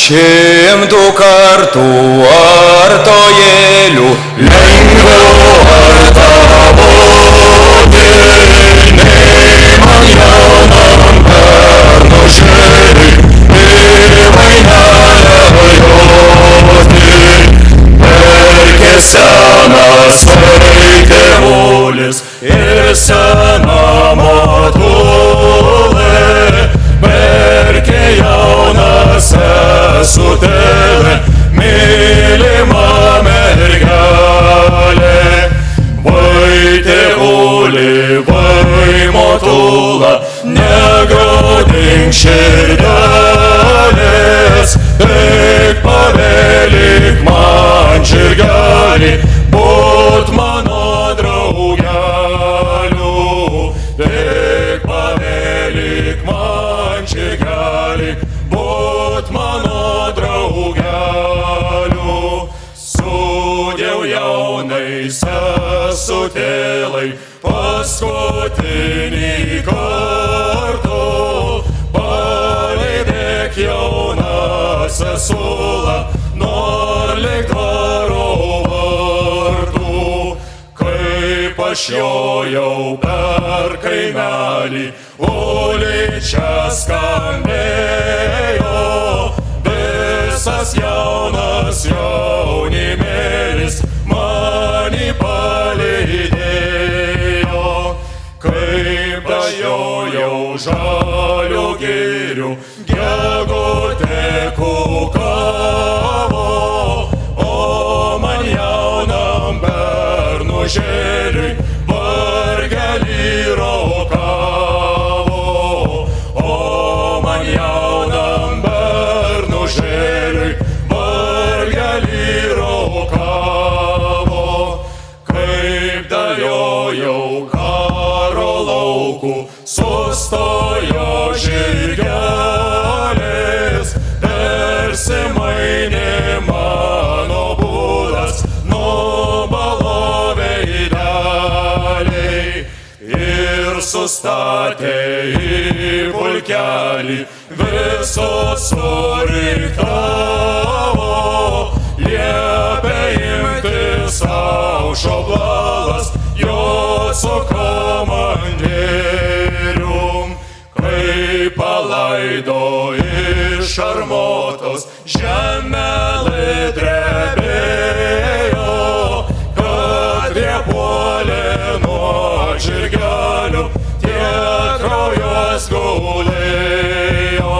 Šimtų kartų artojėlių lengviau ar tavo nei man jaunam pernušėliui į vainelę joti. Verkė senas vaikėvulis ir sena motulė, verkė jaunas sesutėlė, mylima mergelė. Vai tėvuli, vai motula, negadink širdelės, tik pavėlik man žirgelį, būt mano draugeliu. Tik pavėlik man žirgelį, būt mano draugeliu. Sudėjau jaunai sesutėlai paskutinį kartą, palydėk jauną sesulą nor lig dvaro vartų. Kaip aš jojau per kaimelį, uličia skambėjo, visas jaunas jaunimėlis mani palydėjo. Kaip dajojau žalių girių, gegutė kukavo, o man jaunam bernužėliui vargelį rokavo. O man jaunam bernužėliui vargelį rokavo. Kaip dajojau karo laukų, sustojo žirgelis, persimainė mano būdas, nubalo veideliai. Ir sustatė į pulkelį, visos suriktavo, liepė imti sau šoblalas, jo su komandirium. Kai palaido iš armotos, žemelė drebėjo, kad jie puolė nuo žirgelių, tie kraujas gulėjo.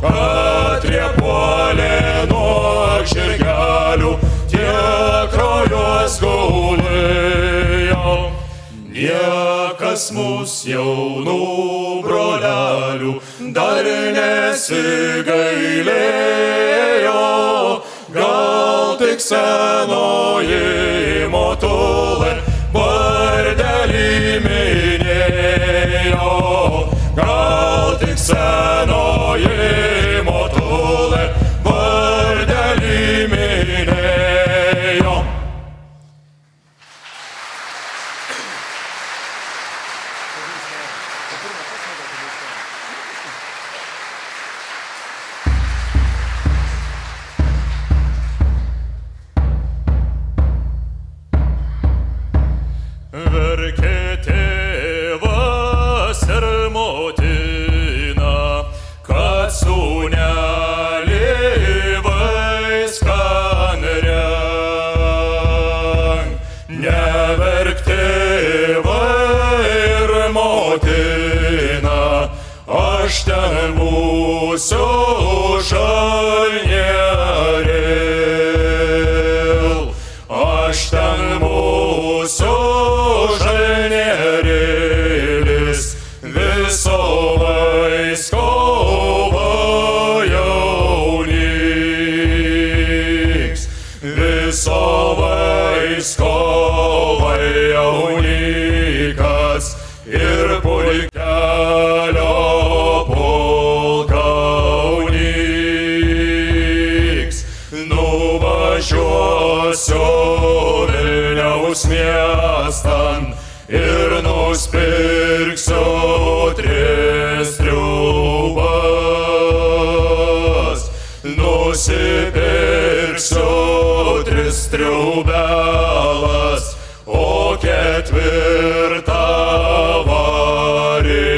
Kad jie puolė nuo žirgelių, tie kraujas gulėjo. Niekas mūs jaunų brolelių dar nesigailėjo, gal tik senoji motulė vardelį minėjo. Gal tik senoji motulė vardelį minėjo. žalnerėl, aš ten mūsų žalnerėlis, viso vaiskova jauniks, viso vaiskova jaunikas ir pulkelio pulkaunyks. Nuvažiuosiu Vilniaus miestan ir nuspirksiu 3 triūbas. Nusipirksiu 3 triūbelas, o 4 varinę.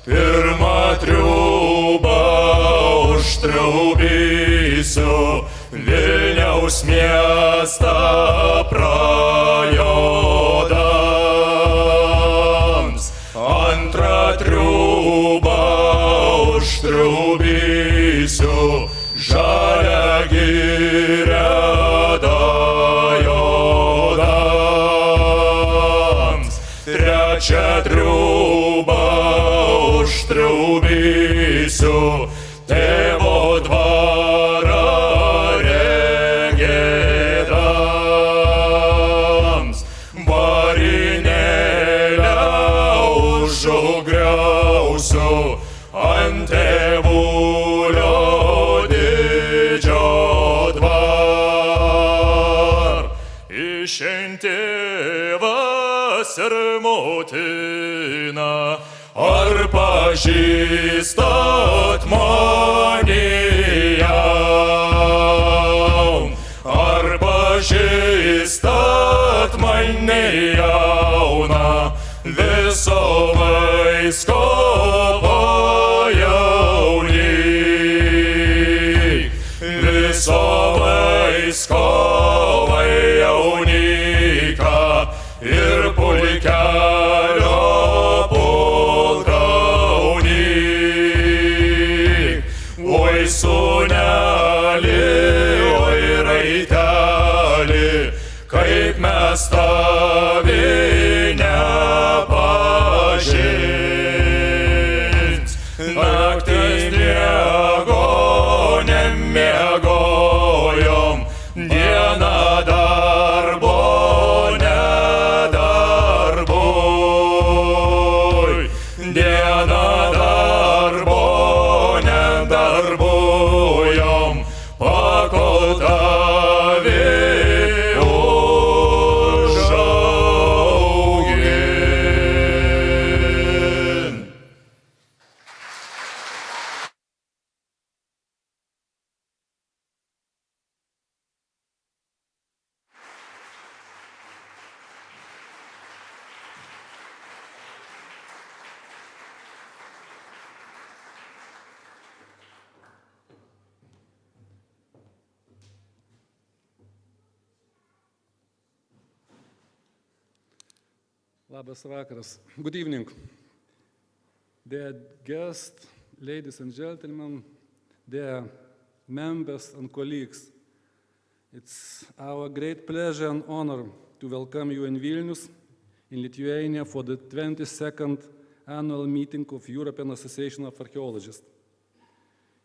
Pirmą triūbą užtriūbysiu, Vilniaus miestą prajodams. Antrą triūbą užtriūbysiu, žalią girią dajodams. Trečią triūbą užtriūbysiu, tėvo dvarą regėdams. Varinėlę užugriausiu ant tėvulio didžio dvar. Išein tėvas ir motina, ar pažįstat mane jau? Ar pažįstat mane jauną, viso vaiskova jaunik, viso vaiskova jaunika ir pulkelio pulkaunyk. Oi sūneli, oi raiteli, kaip mes tavi nepažins. Naktį miego nemiegojom, dieną darbo nedarboj. Dieną darbo nedarbojom, pakol tavi užaugin. Labas vakaras. Good evening. Dear guests, ladies and gentlemen, dear members and colleagues, it's our great pleasure and honor to welcome you in Vilnius, in Lithuania, for the 22nd Annual Meeting of European Association of Archaeologists.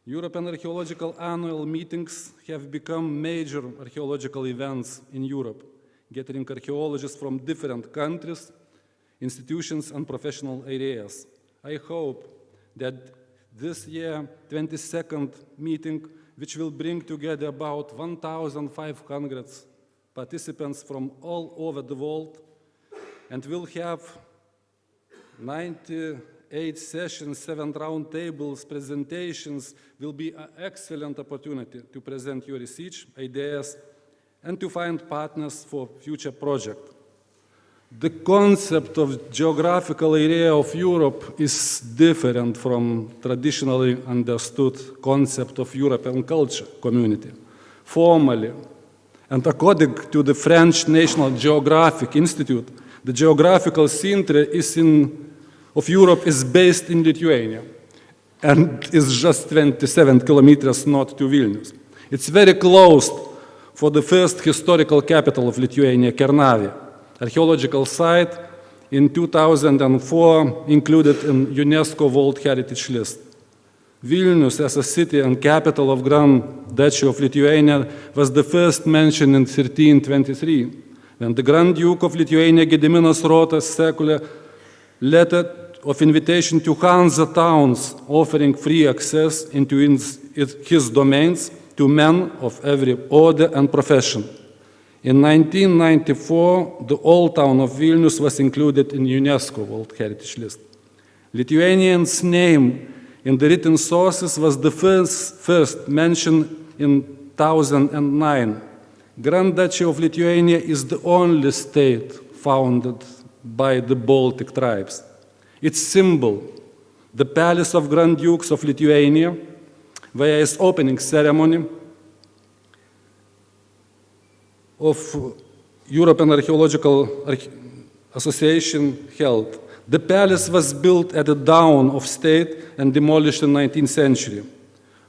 European archaeological annual meetings have become major archaeological events in Europe, gathering archaeologists from different countries, institutions, and professional areas. I hope that this year, 22nd meeting, which will bring together about 1,500 participants from all over the world, and will have 98 sessions, 7 round tables, presentations, will be an excellent opportunity to present your research ideas and to find partners for future projects. The concept of geographical area of Europe is different from traditionally understood concept of European culture community. Formally, and according to the French National Geographic Institute, the geographical center of Europe is based in Lithuania. and is just 27 kilometers north to Vilnius. It's very close for the first historical capital of Lithuania, Kernavė, archaeological site in 2004 included in UNESCO World Heritage list. Vilnius, as a city and capital of Grand Duchy of Lithuania, was the first mentioned in 1323, when the Grand Duke of Lithuania, Gediminas wrote a circular letter of invitation to Hansa towns, offering free access into his domains to men of every order and profession. In 1994, the Old Town of Vilnius was included in UNESCO World Heritage list. Lithuanian's name in the written sources was the first mentioned in 1009. Grand Duchy of Lithuania is the only state founded by the Baltic tribes. Its symbol, the Palace of Grand Dukes of Lithuania, where its opening ceremony of European Archaeological Association held. The palace was built at the dawn of state and demolished in the 19th century.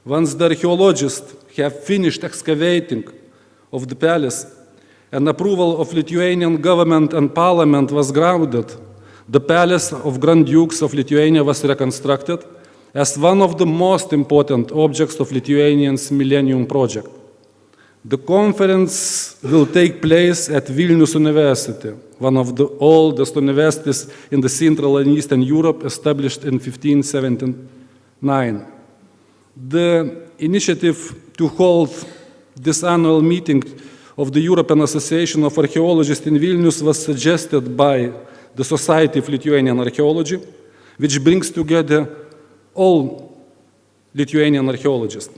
Once the archaeologists have finished excavating of the palace and approval of Lithuanian government and parliament was granted, the Palace of Grand Dukes of Lithuania was reconstructed as one of the most important objects of Lithuanian's Millennium Project. The conference will take place at Vilnius University, one of the oldest universities in the Central and Eastern Europe, established in 1579. The initiative to hold this annual meeting of the European Association of Archaeologists in Vilnius was suggested by the Society of Lithuanian Archaeology, which brings together all Lithuanian archaeologists.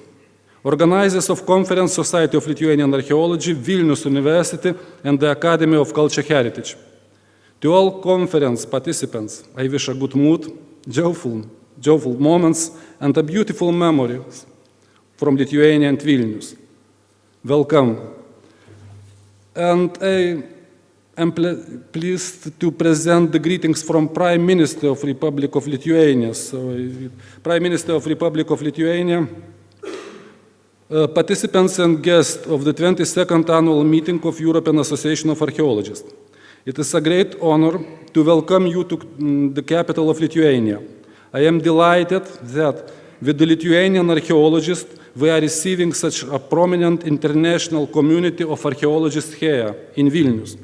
Organizers of conference, Society of Lithuanian Archaeology, Vilnius University, and the Academy of Culture Heritage. To all conference participants, I wish a good mood, joyful moments, and a beautiful memories from Lithuania and Vilnius. Welcome. And I am pleased to present the greetings from Prime Minister of Republic of Lithuania. So, Prime Minister of Republic of Lithuania, participants and guests of the 22nd Annual Meeting of European Association of Archaeologists. It is a great honor to welcome you to the capital of Lithuania. I am delighted that with the Lithuanian archaeologists, we are receiving such a prominent international community of archaeologists here in Vilnius,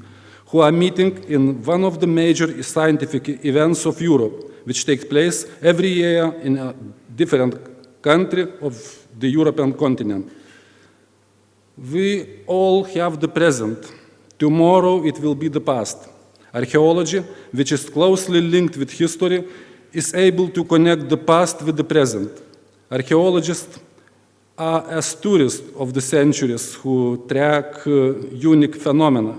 who are meeting in one of the major scientific events of Europe, which takes place every year in a different country of the European continent. We all have the present. Tomorrow it will be the past. Archaeology, which is closely linked with history, is able to connect the past with the present. Archaeologists are as tourists of the centuries who track unique phenomena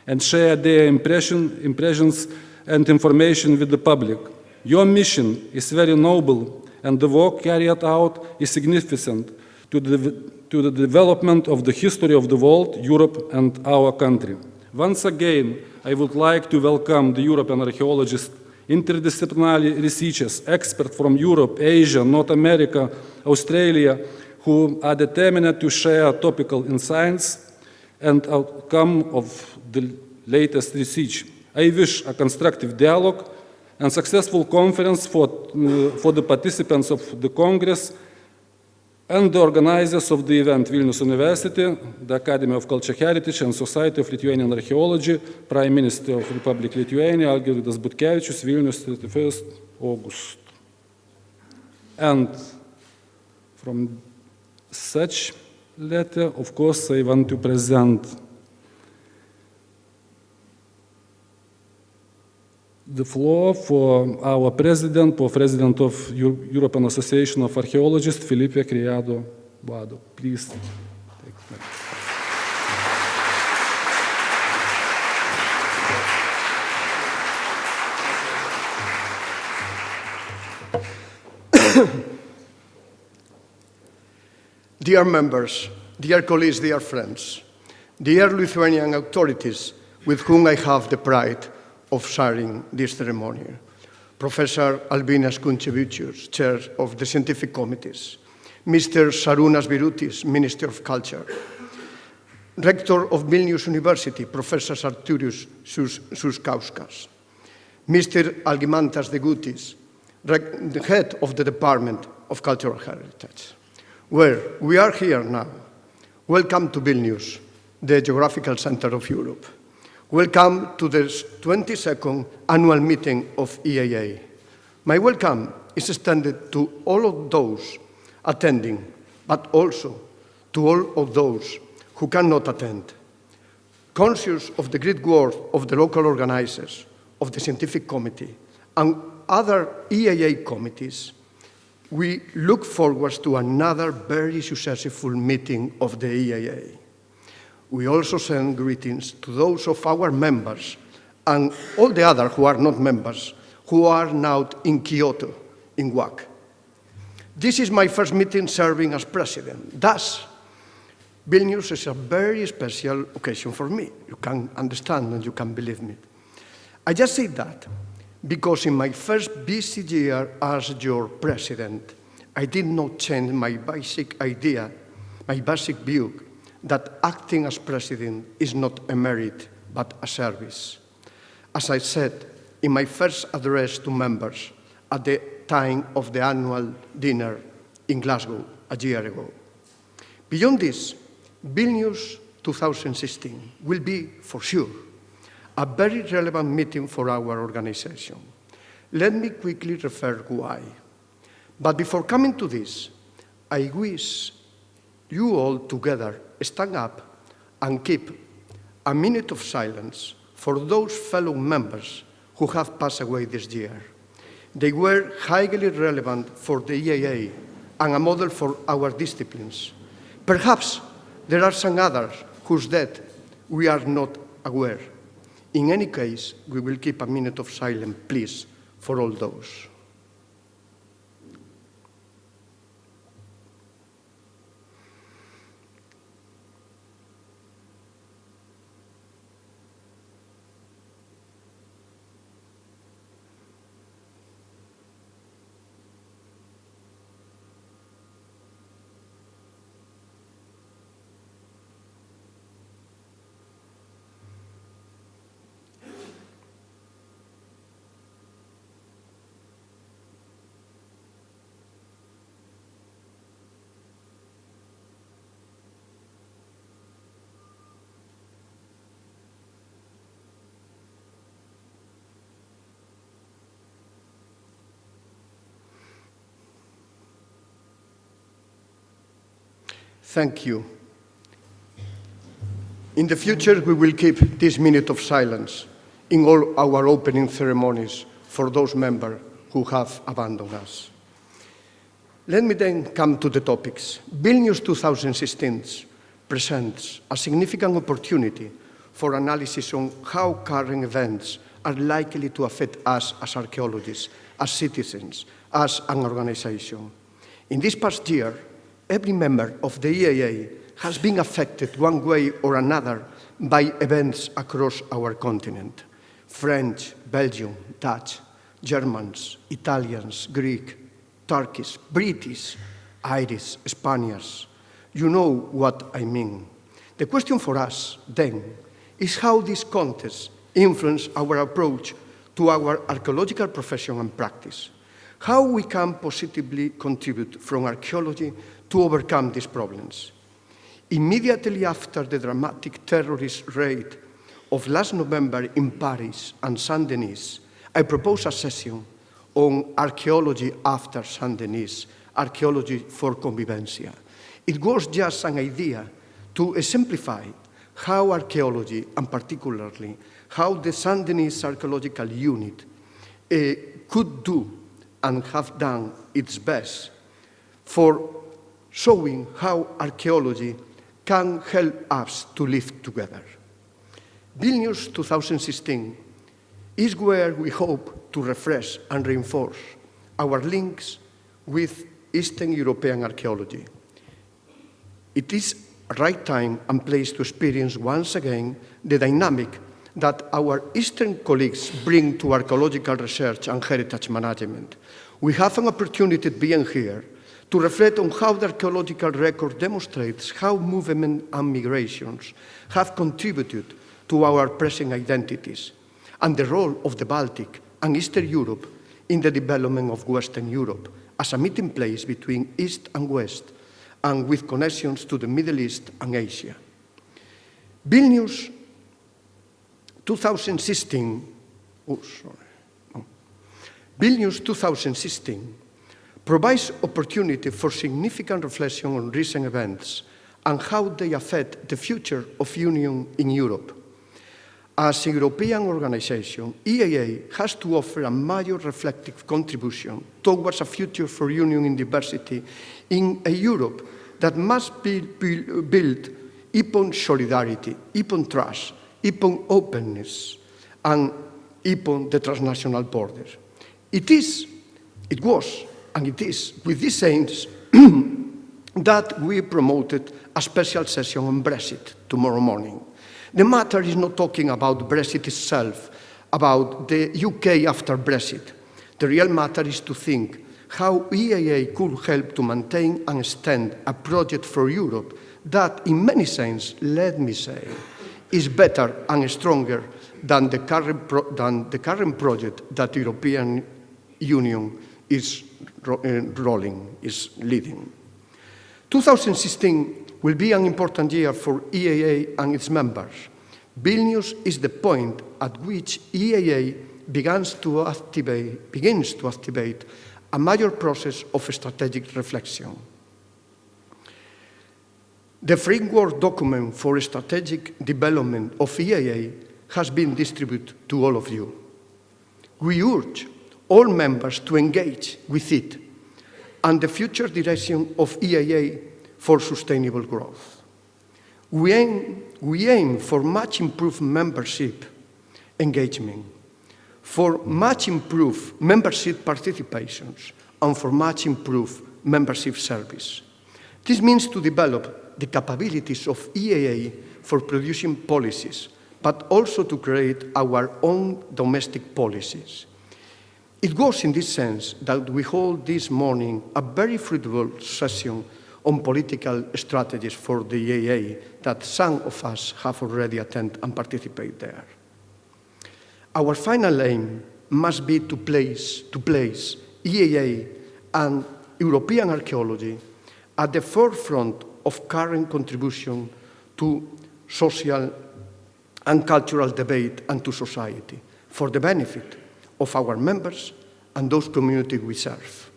and share their impressions and information with the public. Your mission is very noble, and the work carried out is significant to the development of the history of the world, Europe, and our country. Once again, I would like to welcome the European archaeologists, interdisciplinary researchers, experts from Europe, Asia, North America, Australia, who are determined to share topical insights and outcome of the latest research. I wish a constructive dialogue and successful conference for the participants of the Congress and the organizers of the event, Vilnius University, the Academy of Culture Heritage, and Society of Lithuanian Archaeology, Prime Minister of Republic Lithuania, Algirdas Butkevičius, Vilnius, 31st August. And from such letter, of course, I want to present the floor for our president of European Association of Archaeologists, Felipe Criado Boado. Please take it. Dear members, dear colleagues, dear friends, dear Lithuanian authorities with whom I have the pride of sharing this ceremony. Professor Albinas Kunchevicius, Chair of the Scientific Committees, Mr. Šarūnas Birutis, Minister of Culture, Rector of Vilnius University, Professor Artūras Suskauskas, Mr. Algimantas Degutis, the head of the Department of Cultural Heritage. Well, we are here now. Welcome to Vilnius, the geographical center of Europe. Welcome to the 22nd annual meeting of EAA. My welcome is extended to all of those attending, but also to all of those who cannot attend. Conscious of the great work of the local organizers, of the scientific committee, and other EAA committees, we look forward to another very successful meeting of the EAA. We also send greetings to those of our members and all the others who are not members, who are now in Kyoto, in WAC. This is my first meeting serving as president. Thus, Vilnius is a very special occasion for me. You can understand and you can believe me. I just say that because in my first busy year as your president, I did not change my basic idea, my basic view that acting as president is not a merit, but a service. As I said in my first address to members at the time of the annual dinner in Glasgow a year ago. Beyond this, Vilnius 2016 will be, for sure, a very relevant meeting for our organization. Let me quickly refer why. But before coming to this, I wish you all together stand up and keep a minute of silence for those fellow members who have passed away this year. They were highly relevant for the EAA and a model for our disciplines. Perhaps there are some others whose death we are not aware. In any case, we will keep a minute of silence, please, for all those. Thank you. In the future, we will keep this minute of silence in all our opening ceremonies for those members who have abandoned us. Let me then come to the topics. Vilnius 2016 presents a significant opportunity for analysis on how current events are likely to affect us as archaeologists, as citizens, as an organization. In this past year, every member of the EAA has been affected one way or another by events across our continent. French, Belgium, Dutch, Germans, Italians, Greek, Turkish, British, Irish, Spaniards. You know what I mean. The question for us, then, is how this context influences our approach to our archaeological profession and practice. How we can positively contribute from archaeology to overcome these problems. Immediately after the dramatic terrorist raid of last November in Paris and Saint-Denis, I proposed a session on archaeology after Saint-Denis, archaeology for convivencia. It was just an idea to exemplify how archaeology, and particularly how the Saint-Denis Archaeological Unit could do and have done its best for showing how archaeology can help us to live together. Vilnius 2016 is where we hope to refresh and reinforce our links with Eastern European archaeology. It is a right time and place to experience once again the dynamic that our Eastern colleagues bring to archaeological research and heritage management. We have an opportunity being here to reflect on how the archaeological record demonstrates how movement and migrations have contributed to our present identities and the role of the Baltic and Eastern Europe in the development of Western Europe as a meeting place between East and West and with connections to the Middle East and Asia. Vilnius 2016, Vilnius 2016 provides opportunity for significant reflection on recent events and how they affect the future of Union in Europe. As a European organization, EAA has to offer a major reflective contribution towards a future for Union in diversity in a Europe that must be built upon solidarity, upon trust, upon openness, and upon the transnational borders. It was, and it is, with these aims that we promoted a special session on Brexit tomorrow morning. The matter is not talking about Brexit itself, about the UK after Brexit. The real matter is to think how EAA could help to maintain and extend a project for Europe that, in many senses, let me say, is better and stronger than the current project that the European Union is leading. 2016 will be an important year for EAA and its members. Vilnius is the point at which EAA begins to activate a major process of strategic reflection. The framework document for strategic development of EAA has been distributed to all of you. We urge all members to engage with it and the future direction of EAA for sustainable growth. We aim for much improved membership engagement, for much improved membership participations, and for much improved membership service. This means to develop the capabilities of EAA for producing policies, but also to create our own domestic policies. It goes in this sense that we hold this morning a very fruitful session on political strategies for the EAA that some of us have already attended and participated there. Our final aim must be to place EAA and European archaeology at the forefront of current contribution to social and cultural debate and to society for the benefit of our members and those communities we serve.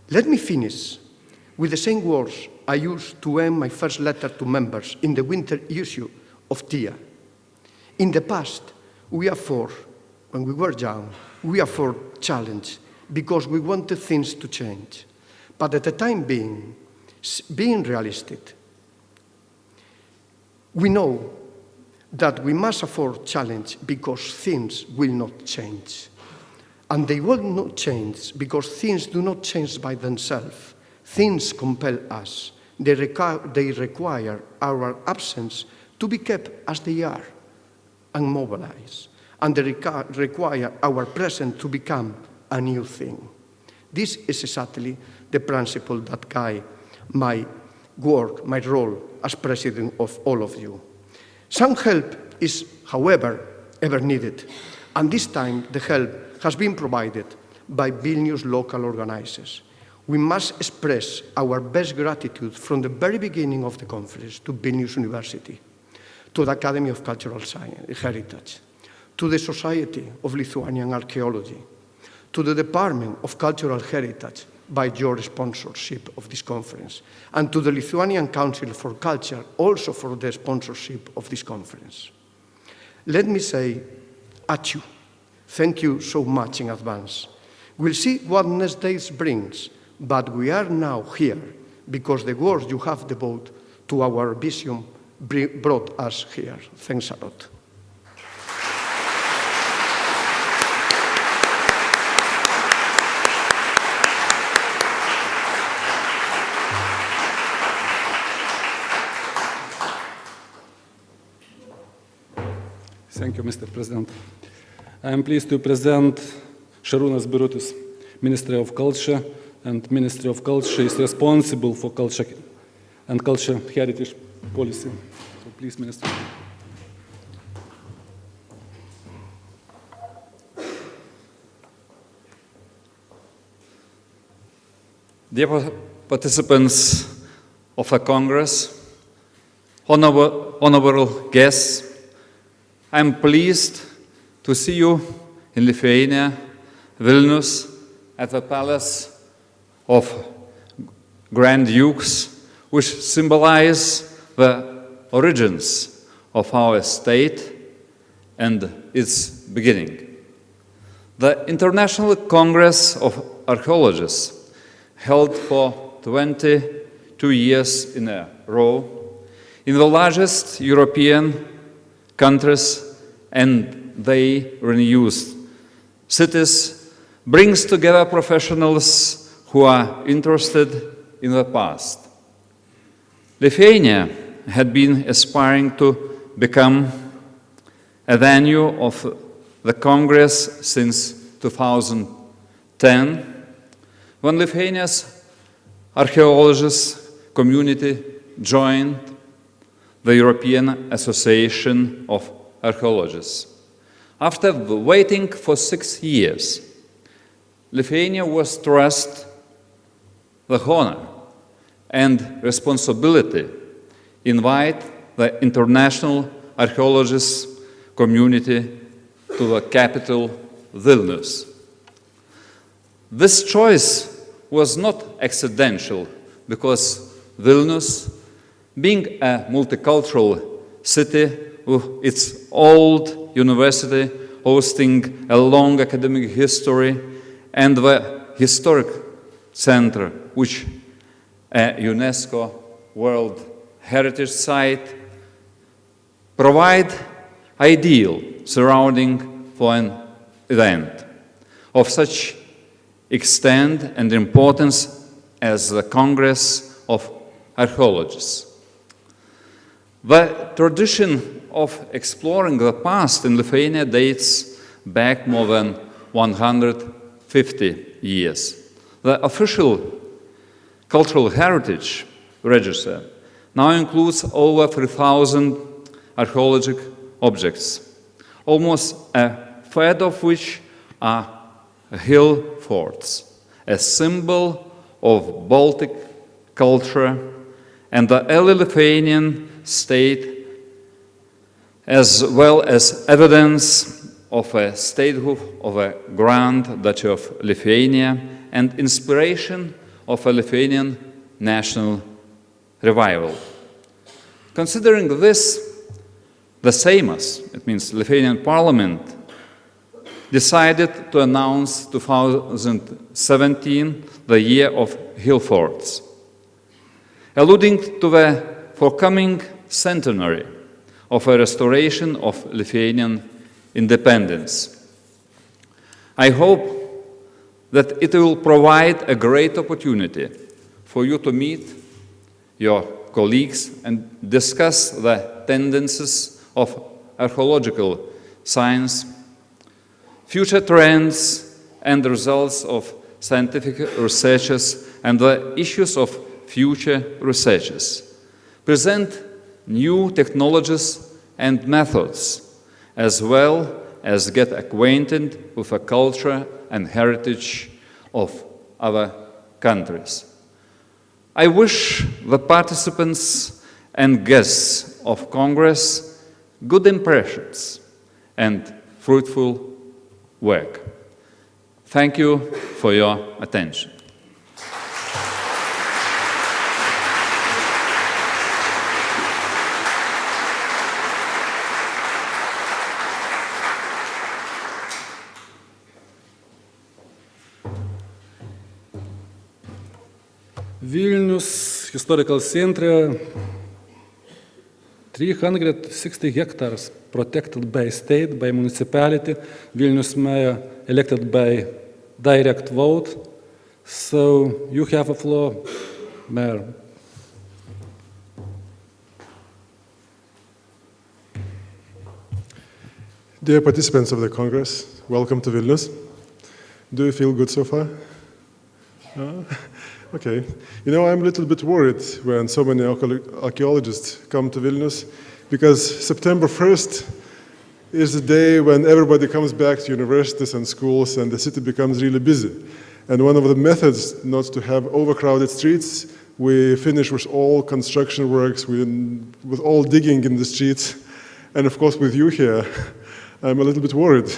Let me finish with the same words I used to end my first letter to members in the winter issue of TIA. In the past, when we were young, we are for challenge because we wanted things to change. But at the time being realistic, we know that we must afford challenge because things will not change. And they will not change because things do not change by themselves. Things compel us. They require our absence to be kept as they are and mobilized. And they require our present to become a new thing. This is exactly the principle that guides my work, my role as president of all of you. Some help is, however, ever needed. And this time, the help has been provided by Vilnius local organizers. We must express our best gratitude from the very beginning of the conference to Vilnius University, to the Academy of Cultural Heritage, to the Society of Lithuanian Archaeology, to the Department of Cultural Heritage by your sponsorship of this conference, and to the Lithuanian Council for Culture also for the sponsorship of this conference. Let me say, ačiū. Thank you so much in advance. We'll see what next days brings, but we are now here because the words you have devoted to our vision brought us here. Thanks a lot. Thank you, Mr. President. I am pleased to present Šarūnas Birutis, Ministry of Culture, and Ministry of Culture is responsible for culture and culture heritage policy. So please, Minister. Dear participants of a Congress, honorable guests, I am pleased to see you in Lithuania, Vilnius, at the Palace of Grand Dukes, which symbolize the origins of our state and its beginning. The International Congress of Archaeologists, held for 22 years in a row in the largest European countries and they renewed cities, brings together professionals who are interested in the past. Lithuania had been aspiring to become a venue of the Congress since 2010, when Lithuania's archaeologists community joined the European Association of Archaeologists. After waiting for 6 years, Lithuania was trusted the honor and responsibility invite the international archaeologists community to the capital, Vilnius. This choice was not accidental, because Vilnius, being a multicultural city with its old university hosting a long academic history and the historic center, which a UNESCO World Heritage site, provide ideal surrounding for an event of such extent and importance as the Congress of Archaeologists. The tradition of exploring the past in Lithuania dates back more than 150 years. The official cultural heritage register now includes over 3,000 archaeological objects, almost a third of which are hill forts, a symbol of Baltic culture and the early Lithuanian state, as well as evidence of a statehood of a Grand Duchy of Lithuania and inspiration of a Lithuanian national revival. Considering this, the Seimas, it means Lithuanian Parliament, decided to announce 2017 the year of hill forts, alluding to the forthcoming centenary of a restoration of Lithuanian independence. I hope that it will provide a great opportunity for you to meet your colleagues and discuss the tendencies of archaeological science, future trends and the results of scientific researches and the issues of future researches. Present new technologies and methods, as well as get acquainted with the culture and heritage of other countries. I wish the participants and guests of Congress good impressions and fruitful work. Thank you for your attention. Vilnius Historical Center, 360 hectares protected by state, by municipality. Vilnius mayor elected by direct vote. So you have a floor, Mayor. Dear participants of the Congress, welcome to Vilnius. Do you feel good so far? Okay. You know, I'm a little bit worried when so many archaeologists come to Vilnius, because September 1st is the day when everybody comes back to universities and schools and the city becomes really busy. And one of the methods not to have overcrowded streets, we finish with all construction works, with all digging in the streets. And of course, with you here, I'm a little bit worried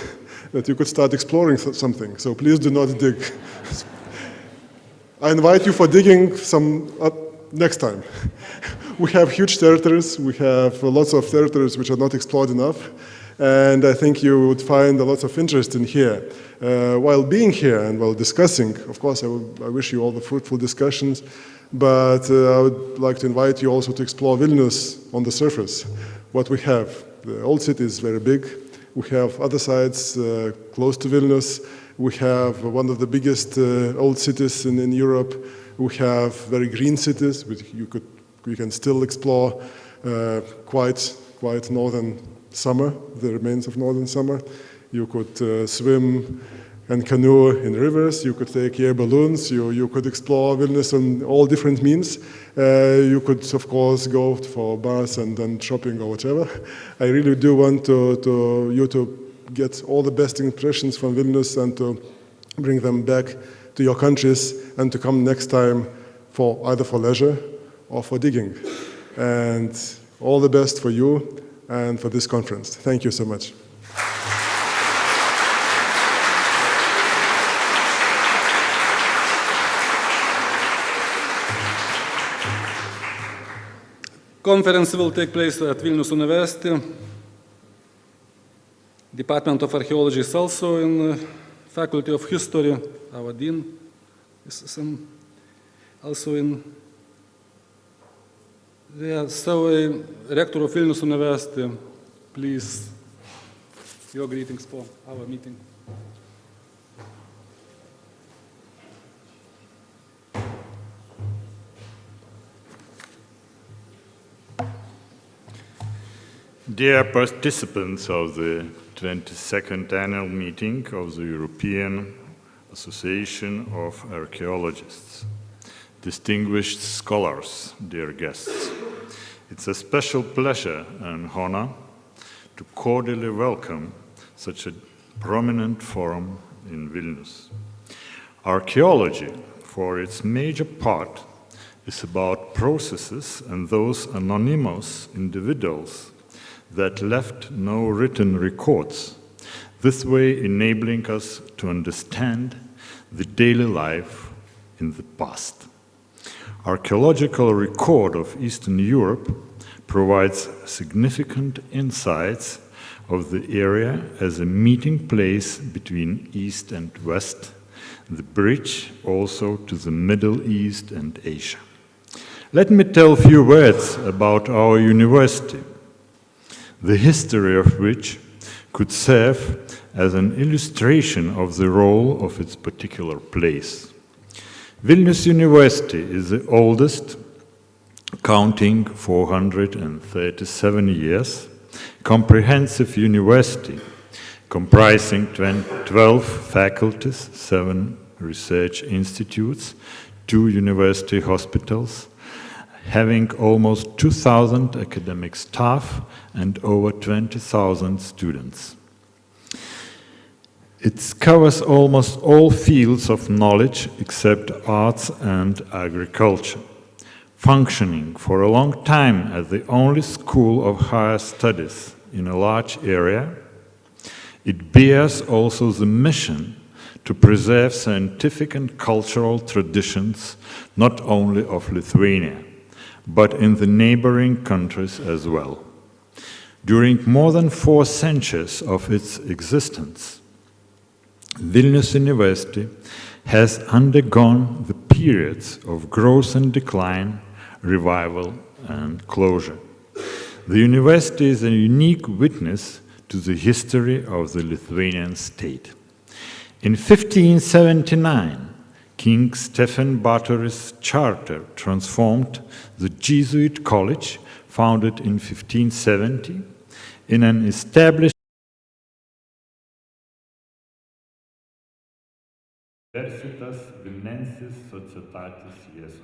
that you could start exploring something. So please do not dig. I invite you for digging some next time. We have huge territories. We have lots of territories which are not explored enough. And I think you would find a lot of interest in here. While being here and while discussing, of course, I wish you all the fruitful discussions, but I would like to invite you also to explore Vilnius on the surface, what we have. The old city is very big. We have other sites close to Vilnius. We have one of the biggest old cities in Europe. We have very green cities, which you can still explore quite northern summer, the remains of northern summer. You could swim and canoe in rivers. You could take air balloons. You could explore Vilnius on all different means. You could, of course, go for bars and shopping or whatever. I really do want you to get all the best impressions from Vilnius and to bring them back to your countries and to come next time either for leisure or for digging. And all the best for you and for this conference. Thank you so much. Conference will take place at Vilnius University. Department of Archaeology is also in Faculty of History. Our dean is also in there. So, Rector of Vilnius University, please, your greetings for our meeting. Dear participants of the 22nd Annual Meeting of the European Association of Archaeologists, distinguished scholars, dear guests, it's a special pleasure and honor to cordially welcome such a prominent forum in Vilnius. Archaeology, for its major part, is about processes and those anonymous individuals that left no written records, this way enabling us to understand the daily life in the past. Archaeological record of Eastern Europe provides significant insights of the area as a meeting place between East and West, the bridge also to the Middle East and Asia. Let me tell a few words about our university, the history of which could serve as an illustration of the role of its particular place. Vilnius University is the oldest, counting 437 years, comprehensive university comprising 12 faculties, 7 research institutes, 2 university hospitals, having almost 2,000 academic staff and over 20,000 students. It covers almost all fields of knowledge except arts and agriculture, functioning for a long time as the only school of higher studies in a large area. It bears also the mission to preserve scientific and cultural traditions not only of Lithuania, but in the neighboring countries as well. During more than 4 centuries of its existence, Vilnius University has undergone the periods of growth and decline, revival and closure. The university is a unique witness to the history of the Lithuanian state. In 1579, King Stephen Batory's charter transformed the Jesuit college, founded in 1570, in an established Universitas Vilnensis Societatis Jesum.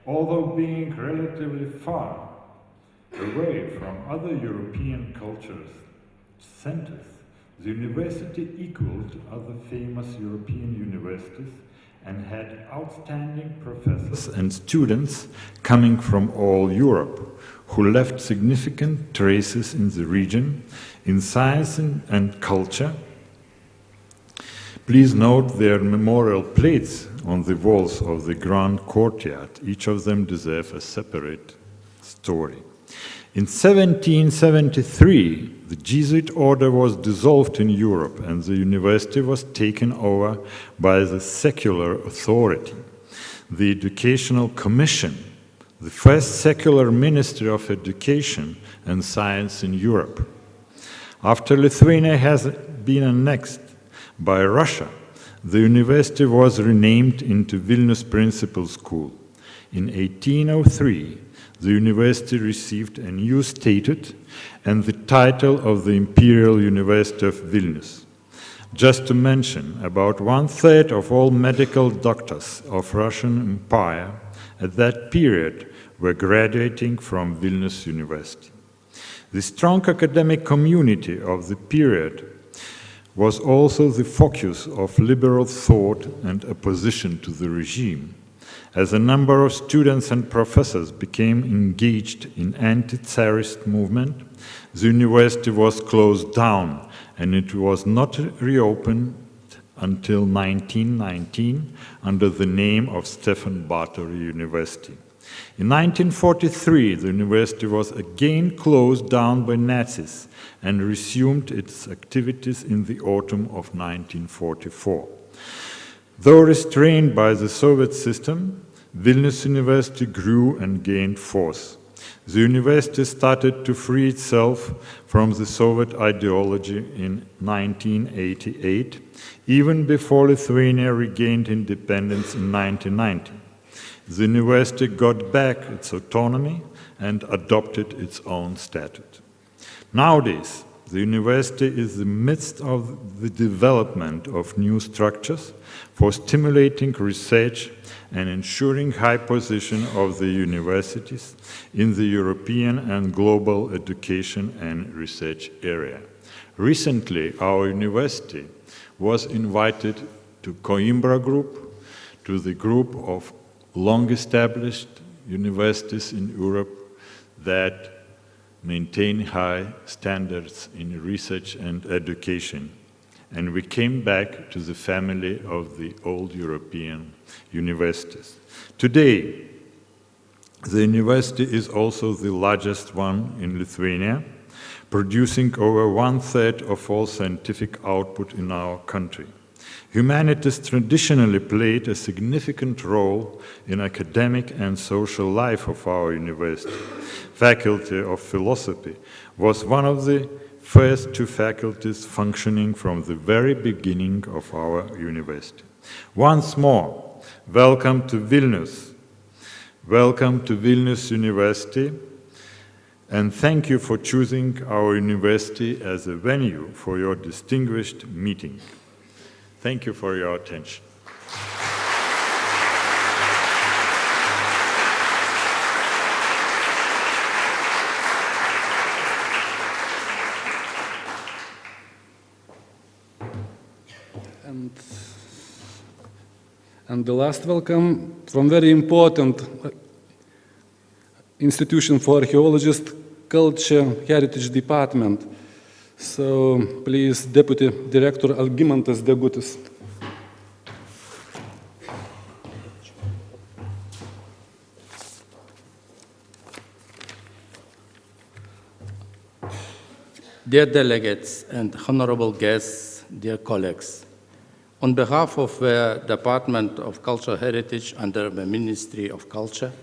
Although being relatively far away from other European cultures centers, the university equaled other famous European universities and had outstanding professors and students coming from all Europe, who left significant traces in the region, in science and culture. Please note their memorial plates on the walls of the Grand Courtyard. Each of them deserves a separate story. In 1773, the Jesuit order was dissolved in Europe and the university was taken over by the secular authority, the Educational Commission, the first secular ministry of education and science in Europe. After Lithuania has been annexed by Russia, the university was renamed into Vilnius Principal School. In 1803, the university received a new statute and the title of the Imperial University of Vilnius. Just to mention, about 1/3 of all medical doctors of Russian Empire at that period were graduating from Vilnius University. The strong academic community of the period was also the focus of liberal thought and opposition to the regime. As a number of students and professors became engaged in anti-Tsarist movement, the university was closed down and it was not reopened until 1919 under the name of Stefan Batory University. In 1943, the university was again closed down by Nazis and resumed its activities in the autumn of 1944. Though restrained by the Soviet system, Vilnius University grew and gained force. The university started to free itself from the Soviet ideology in 1988, even before Lithuania regained independence in 1990. The university got back its autonomy and adopted its own statute. Nowadays, the university is in the midst of the development of new structures for stimulating research and ensuring high position of the universities in the European and global education and research area. Recently, our university was invited to Coimbra Group, to the group of long-established universities in Europe that maintain high standards in research and education. And we came back to the family of the old European universities. Today, the university is also the largest one in Lithuania, producing over 1/3 of all scientific output in our country. Humanities traditionally played a significant role in academic and social life of our university. Faculty of Philosophy was one of the first two faculties functioning from the very beginning of our university. Once more, welcome to Vilnius. Welcome to Vilnius University, and thank you for choosing our university as a venue for your distinguished meeting. Thank you for your attention. And the last welcome from very important institution for archaeologists, Culture Heritage Department. So please, Deputy Director Algimantas Degutis. Dear delegates and honorable guests, dear colleagues, on behalf of the Department of Cultural Heritage under the Ministry of Culture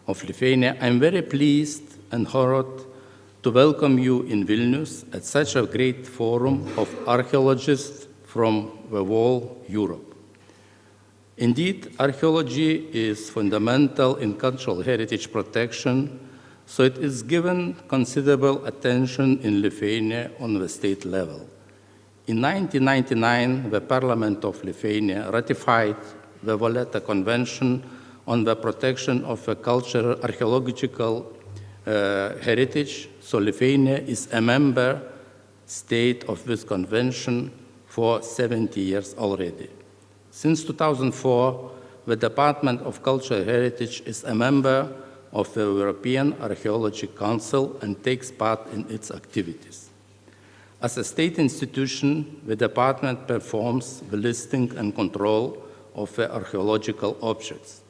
of Lithuania, I'm very pleased and honored to welcome you in Vilnius at such a great forum of archaeologists from the whole Europe. Indeed, archaeology is fundamental in cultural heritage protection, so it is given considerable attention in Lithuania on the state level. In 1999, the Parliament of Lithuania ratified the Valletta Convention on the protection of the cultural archaeological heritage, so Lithuania is a member state of this convention for 70 years already. Since 2004, the Department of Cultural Heritage is a member of the European Archaeology Council and takes part in its activities. As a state institution, the department performs the listing and control of the archaeological objects.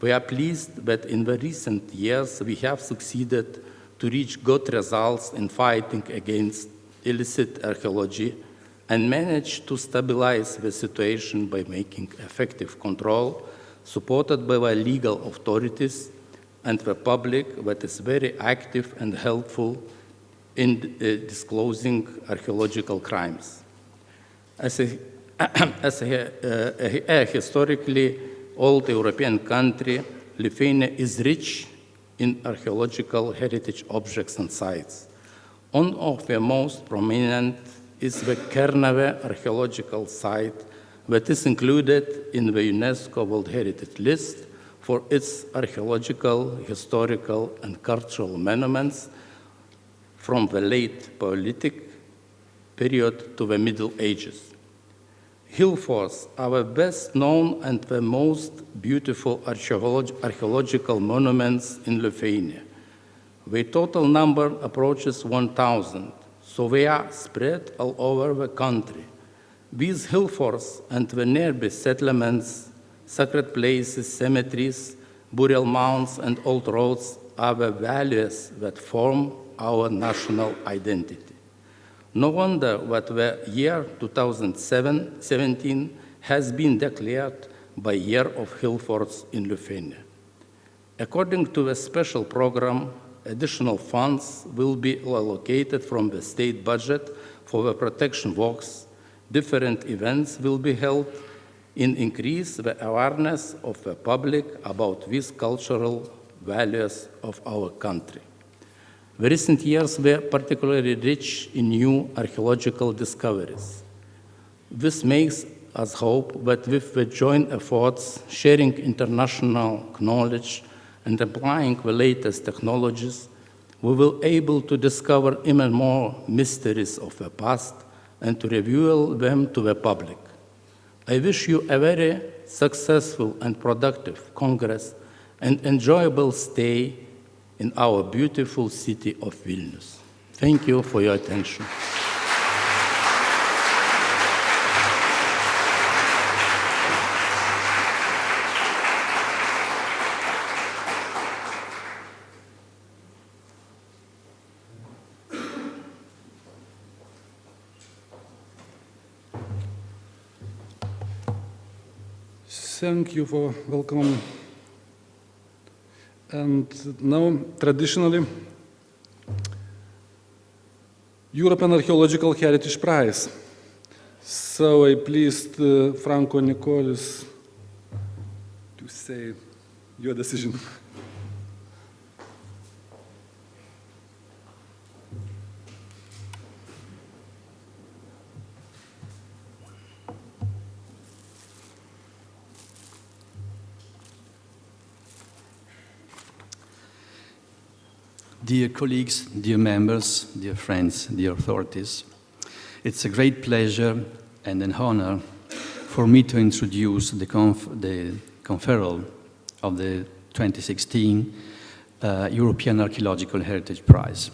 We are pleased that in the recent years we have succeeded to reach good results in fighting against illicit archaeology and managed to stabilize the situation by making effective control, supported by the legal authorities and the public that is very active and helpful in disclosing archaeological crimes. As a historically old European country, Lithuania is rich in archaeological heritage objects and sites. One of the most prominent is the Kernavė archaeological site that is included in the UNESCO World Heritage list for its archaeological, historical, and cultural monuments from the late Paleolithic period to the Middle Ages. Hill forts are the best known and the most beautiful archaeological monuments in Lithuania. The total number approaches 1,000, so they are spread all over the country. These hill forts and the nearby settlements, sacred places, cemeteries, burial mounds, and old roads are the values that form our national identity. No wonder that the year 2017 has been declared the Year of Hill Forts in Lithuania. According to the special program, additional funds will be allocated from the state budget for the protection walks. Different events will be held and increase the awareness of the public about these cultural values of our country. The recent years were particularly rich in new archaeological discoveries. This makes us hope that with the joint efforts, sharing international knowledge, and applying the latest technologies, we will be able to discover even more mysteries of the past and to reveal them to the public. I wish you a very successful and productive Congress and enjoyable stay in our beautiful city of Vilnius. Thank you for your attention. Thank you for welcome. And now, traditionally, European Archaeological Heritage Prize. So I pleased Franco Nicolis to say your decision. Dear colleagues, dear members, dear friends, dear authorities, it's a great pleasure and an honor for me to introduce the conferral of the 2016 European Archaeological Heritage Prize.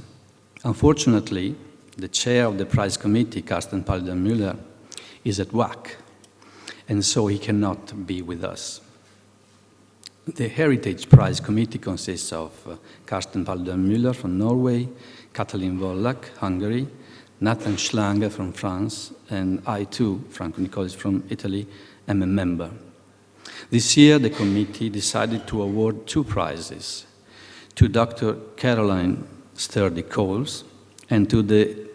Unfortunately, the chair of the prize committee, Carsten Paludan-Müller, is at work, and so he cannot be with us. The Heritage Prize Committee consists of Carsten Paludan-Müller from Norway, Katalin Wollak, Hungary, Nathan Schlanger from France, and I too, Franco Nicolis from Italy, am a member. This year, the committee decided to award 2 prizes, to Dr. Caroline Sturdy-Coles and to the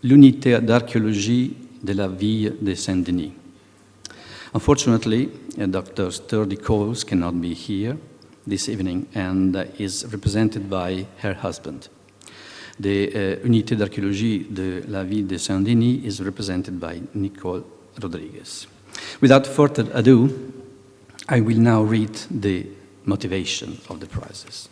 l'Unité d'Archéologie de la Ville de Saint-Denis. Unfortunately, Dr. Sturdy-Coles cannot be here this evening and is represented by her husband. The Unité d'Archéologie de la Ville de Saint-Denis is represented by Nicole Rodriguez. Without further ado, I will now read the motivation of the prizes.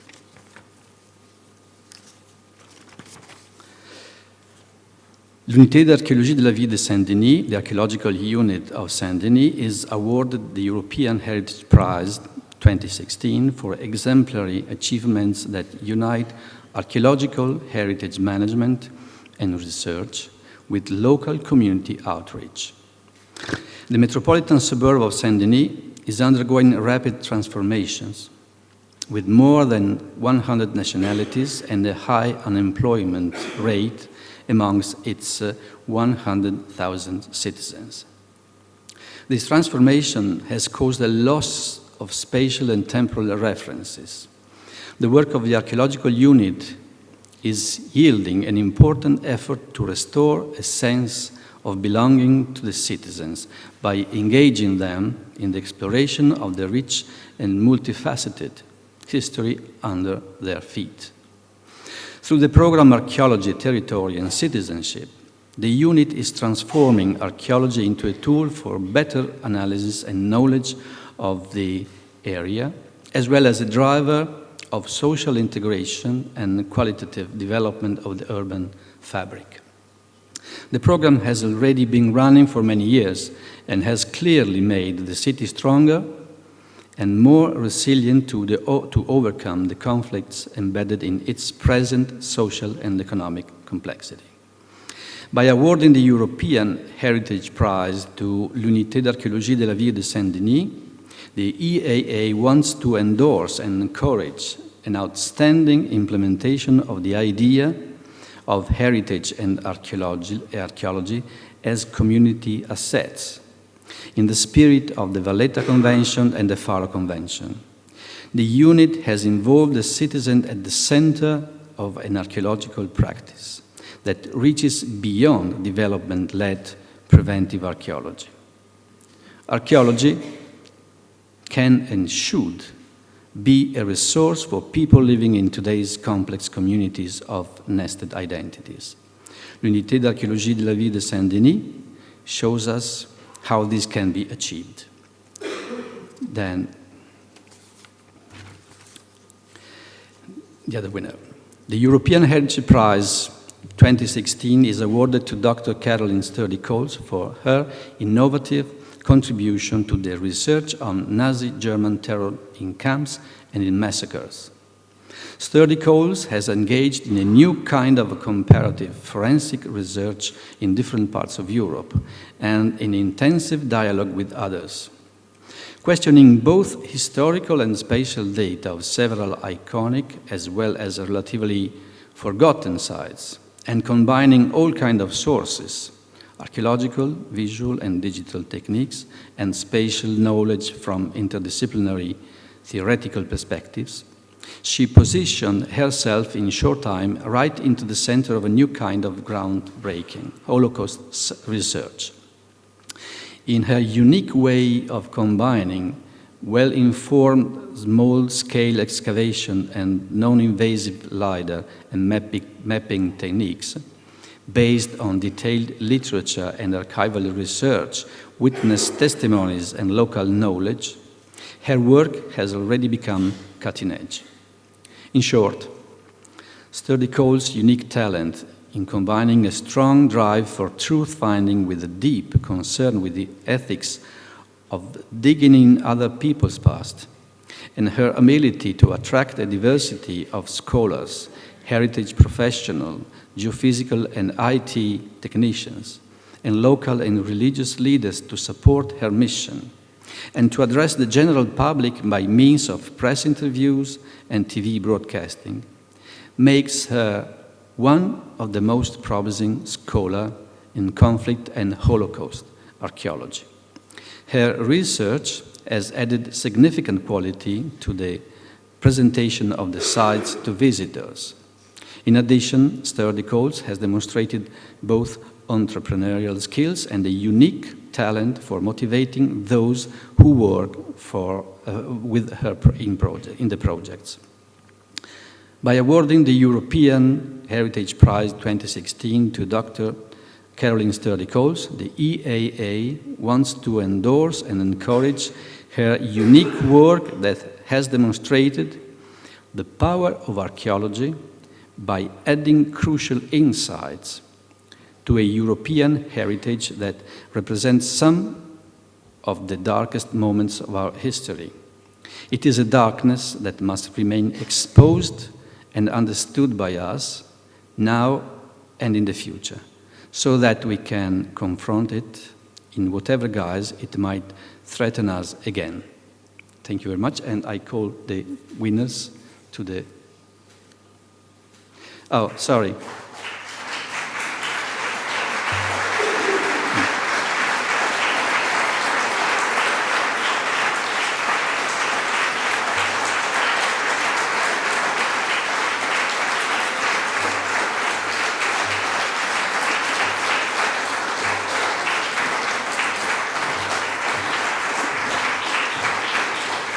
L'Unité d'Archéologie de la Ville de Saint-Denis, the archaeological unit of Saint-Denis, is awarded the European Heritage Prize 2016 for exemplary achievements that unite archaeological heritage management and research with local community outreach. The metropolitan suburb of Saint-Denis is undergoing rapid transformations, with more than 100 nationalities and a high unemployment rate amongst its 100,000 citizens. This transformation has caused a loss of spatial and temporal references. The work of the archaeological unit is yielding an important effort to restore a sense of belonging to the citizens by engaging them in the exploration of the rich and multifaceted history under their feet. Through the program Archaeology, Territory and Citizenship, the unit is transforming archaeology into a tool for better analysis and knowledge of the area, as well as a driver of social integration and qualitative development of the urban fabric. The program has already been running for many years and has clearly made the city stronger and more resilient to overcome the conflicts embedded in its present social and economic complexity. By awarding the European Heritage Prize to l'Unité d'Archéologie de la Ville de Saint-Denis, the EAA wants to endorse and encourage an outstanding implementation of the idea of heritage and archaeology as community assets, in the spirit of the Valletta Convention and the Faro Convention. The unit has involved the citizen at the center of an archaeological practice that reaches beyond development-led preventive archaeology. Archaeology can and should be a resource for people living in today's complex communities of nested identities. L'Unité d'Archéologie de la Ville de Saint-Denis shows us how this can be achieved. Then, the other winner. The European Heritage Prize 2016 is awarded to Dr. Caroline Sturdy-Coles for her innovative contribution to the research on Nazi German terror in camps and in massacres. Sturdy-Coles has engaged in a new kind of a comparative forensic research in different parts of Europe and in intensive dialogue with others, questioning both historical and spatial data of several iconic as well as relatively forgotten sites, and combining all kinds of sources, archaeological, visual, and digital techniques, and spatial knowledge from interdisciplinary theoretical perspectives. She positioned herself in short time right into the center of a new kind of groundbreaking Holocaust research. In her unique way of combining well-informed small-scale excavation and non-invasive LiDAR and mapping techniques, based on detailed literature and archival research, witness testimonies and local knowledge, her work has already become cutting edge. In short, Sturdy-Coles' unique talent in combining a strong drive for truth-finding with a deep concern with the ethics of digging in other people's past, and her ability to attract a diversity of scholars, heritage professionals, geophysical and IT technicians, and local and religious leaders to support her mission, and to address the general public by means of press interviews and TV broadcasting, makes her one of the most promising scholars in conflict and Holocaust archaeology. Her research has added significant quality to the presentation of the sites to visitors. In addition, Sturdy-Coles has demonstrated both entrepreneurial skills and a unique talent for motivating those who work with her in the projects. By awarding the European Heritage Prize 2016 to Dr. Caroline Sturdy-Coles, the EAA wants to endorse and encourage her unique work that has demonstrated the power of archaeology by adding crucial insights to a European heritage that represents some of the darkest moments of our history. It is a darkness that must remain exposed and understood by us now and in the future, so that we can confront it in whatever guise it might threaten us again. Thank you very much, and I call the winners to the... Oh, sorry.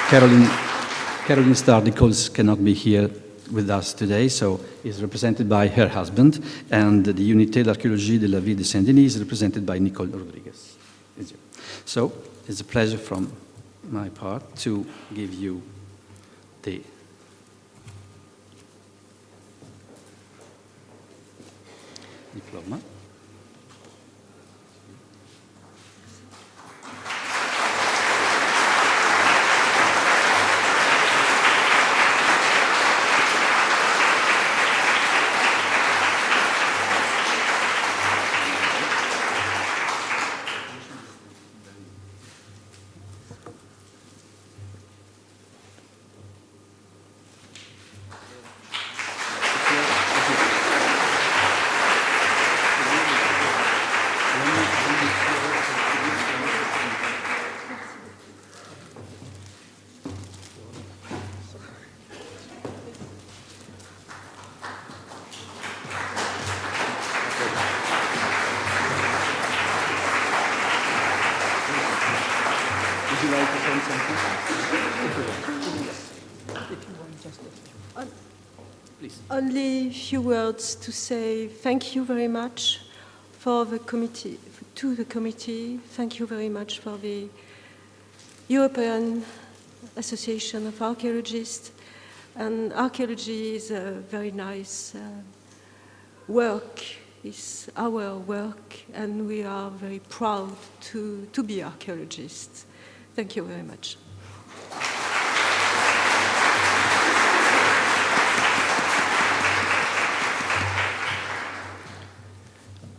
Caroline Sturdy-Coles cannot be here with us today, so is represented by her husband, and the Unité d'Archéologie de la Ville de Saint-Denis is represented by Nicole Rodriguez. So it's a pleasure from my part to give you the diploma. Only a few words to say thank you very much for the committee, to the committee. Thank you very much for the European Association of Archaeologists. And archaeology is a very nice work. It's our work, and we are very proud to be archaeologists. Thank you very much.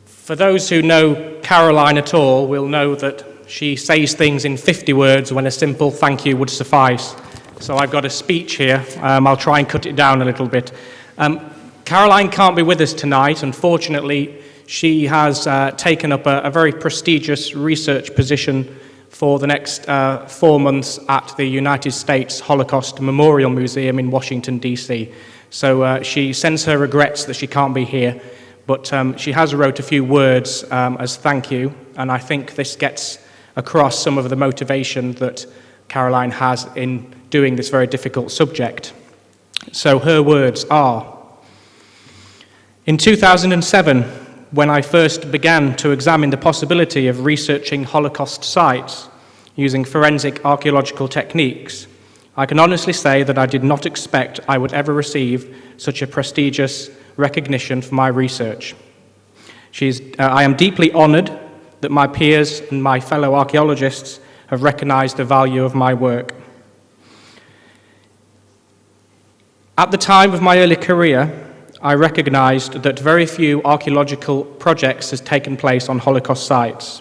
For those who know Caroline at all will know that she says things in 50 words when a simple thank you would suffice. So I've got a speech here. I'll try and cut it down a little bit. Caroline can't be with us tonight. Unfortunately, she has taken up a very prestigious research position for the next 4 months at the United States Holocaust Memorial Museum in Washington, D.C. So she sends her regrets that she can't be here. But she has wrote a few words as thank you, and I think this gets across some of the motivation that Caroline has in doing this very difficult subject. So her words are, in 2007, when I first began to examine the possibility of researching Holocaust sites using forensic archaeological techniques, I can honestly say that I did not expect I would ever receive such a prestigious recognition for my research. I am deeply honored that my peers and my fellow archaeologists have recognized the value of my work. At the time of my early career, I recognized that very few archaeological projects has taken place on Holocaust sites.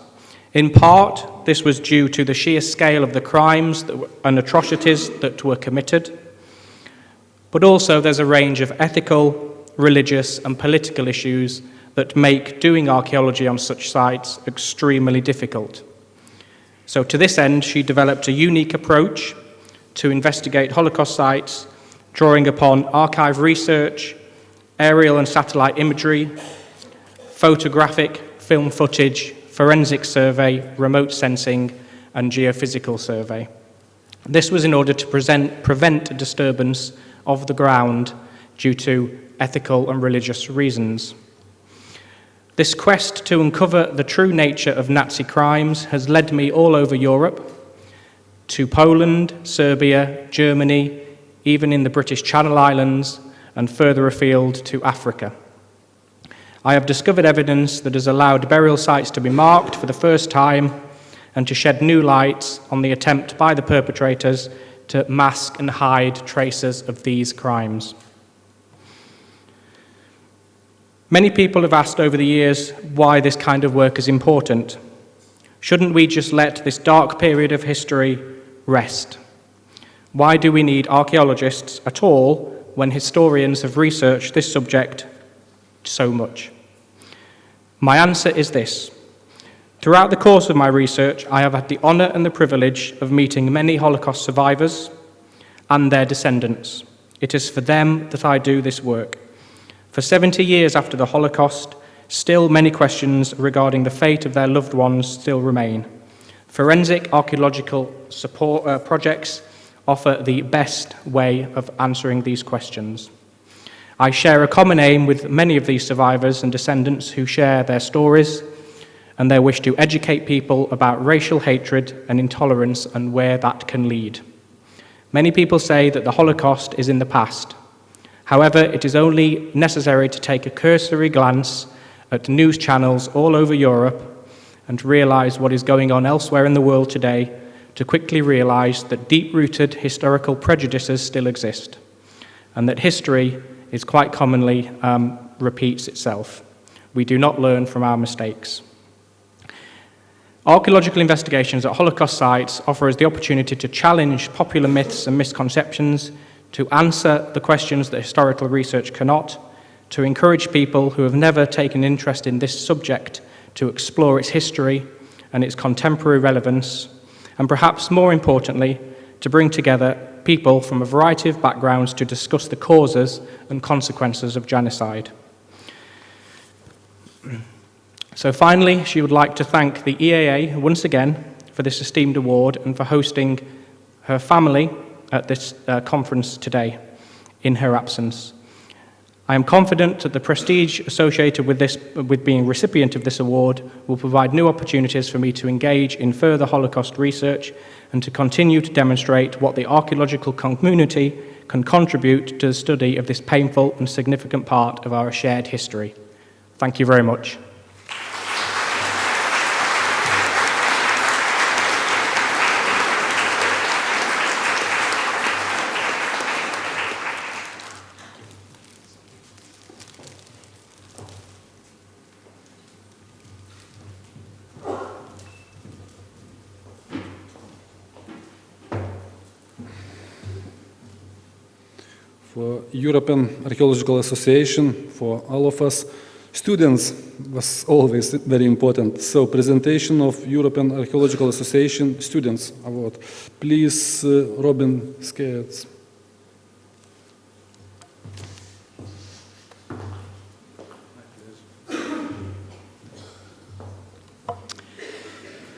In part, this was due to the sheer scale of the crimes and atrocities that were committed, but also there's a range of ethical, religious and political issues that make doing archaeology on such sites extremely difficult. So to this end, she developed a unique approach to investigate Holocaust sites, drawing upon archive research, aerial and satellite imagery, photographic, film footage, forensic survey, remote sensing and geophysical survey. This was in order to prevent a disturbance of the ground due to ethical and religious reasons. This quest to uncover the true nature of Nazi crimes has led me all over Europe, to Poland, Serbia, Germany, even in the British Channel Islands, and further afield to Africa. I have discovered evidence that has allowed burial sites to be marked for the first time and to shed new light on the attempt by the perpetrators to mask and hide traces of these crimes. Many people have asked over the years why this kind of work is important. Shouldn't we just let this dark period of history rest? Why do we need archaeologists at all when historians have researched this subject so much? My answer is this. Throughout the course of my research, I have had the honor and the privilege of meeting many Holocaust survivors and their descendants. It is for them that I do this work. For 70 years after the Holocaust, still many questions regarding the fate of their loved ones still remain. Forensic archaeological support projects offer the best way of answering these questions. I share a common aim with many of these survivors and descendants who share their stories and their wish to educate people about racial hatred and intolerance and where that can lead. Many people say that the Holocaust is in the past. However, it is only necessary to take a cursory glance at news channels all over Europe and realize what is going on elsewhere in the world today to quickly realize that deep-rooted historical prejudices still exist and that history is quite commonly repeats itself. We do not learn from our mistakes. Archaeological investigations at Holocaust sites offer us the opportunity to challenge popular myths and misconceptions, to answer the questions that historical research cannot, to encourage people who have never taken interest in this subject to explore its history and its contemporary relevance, and perhaps more importantly, to bring together people from a variety of backgrounds to discuss the causes and consequences of genocide. So finally, she would like to thank the EAA once again for this esteemed award and for hosting her family at this conference today in her absence. I am confident that the prestige associated with being recipient of this award will provide new opportunities for me to engage in further Holocaust research and to continue to demonstrate what the archaeological community can contribute to the study of this painful and significant part of our shared history. Thank you very much. For European Archaeological Association, for all of us, students was always very important. So presentation of European Archaeological Association Students Award. Please, Robin Skertz.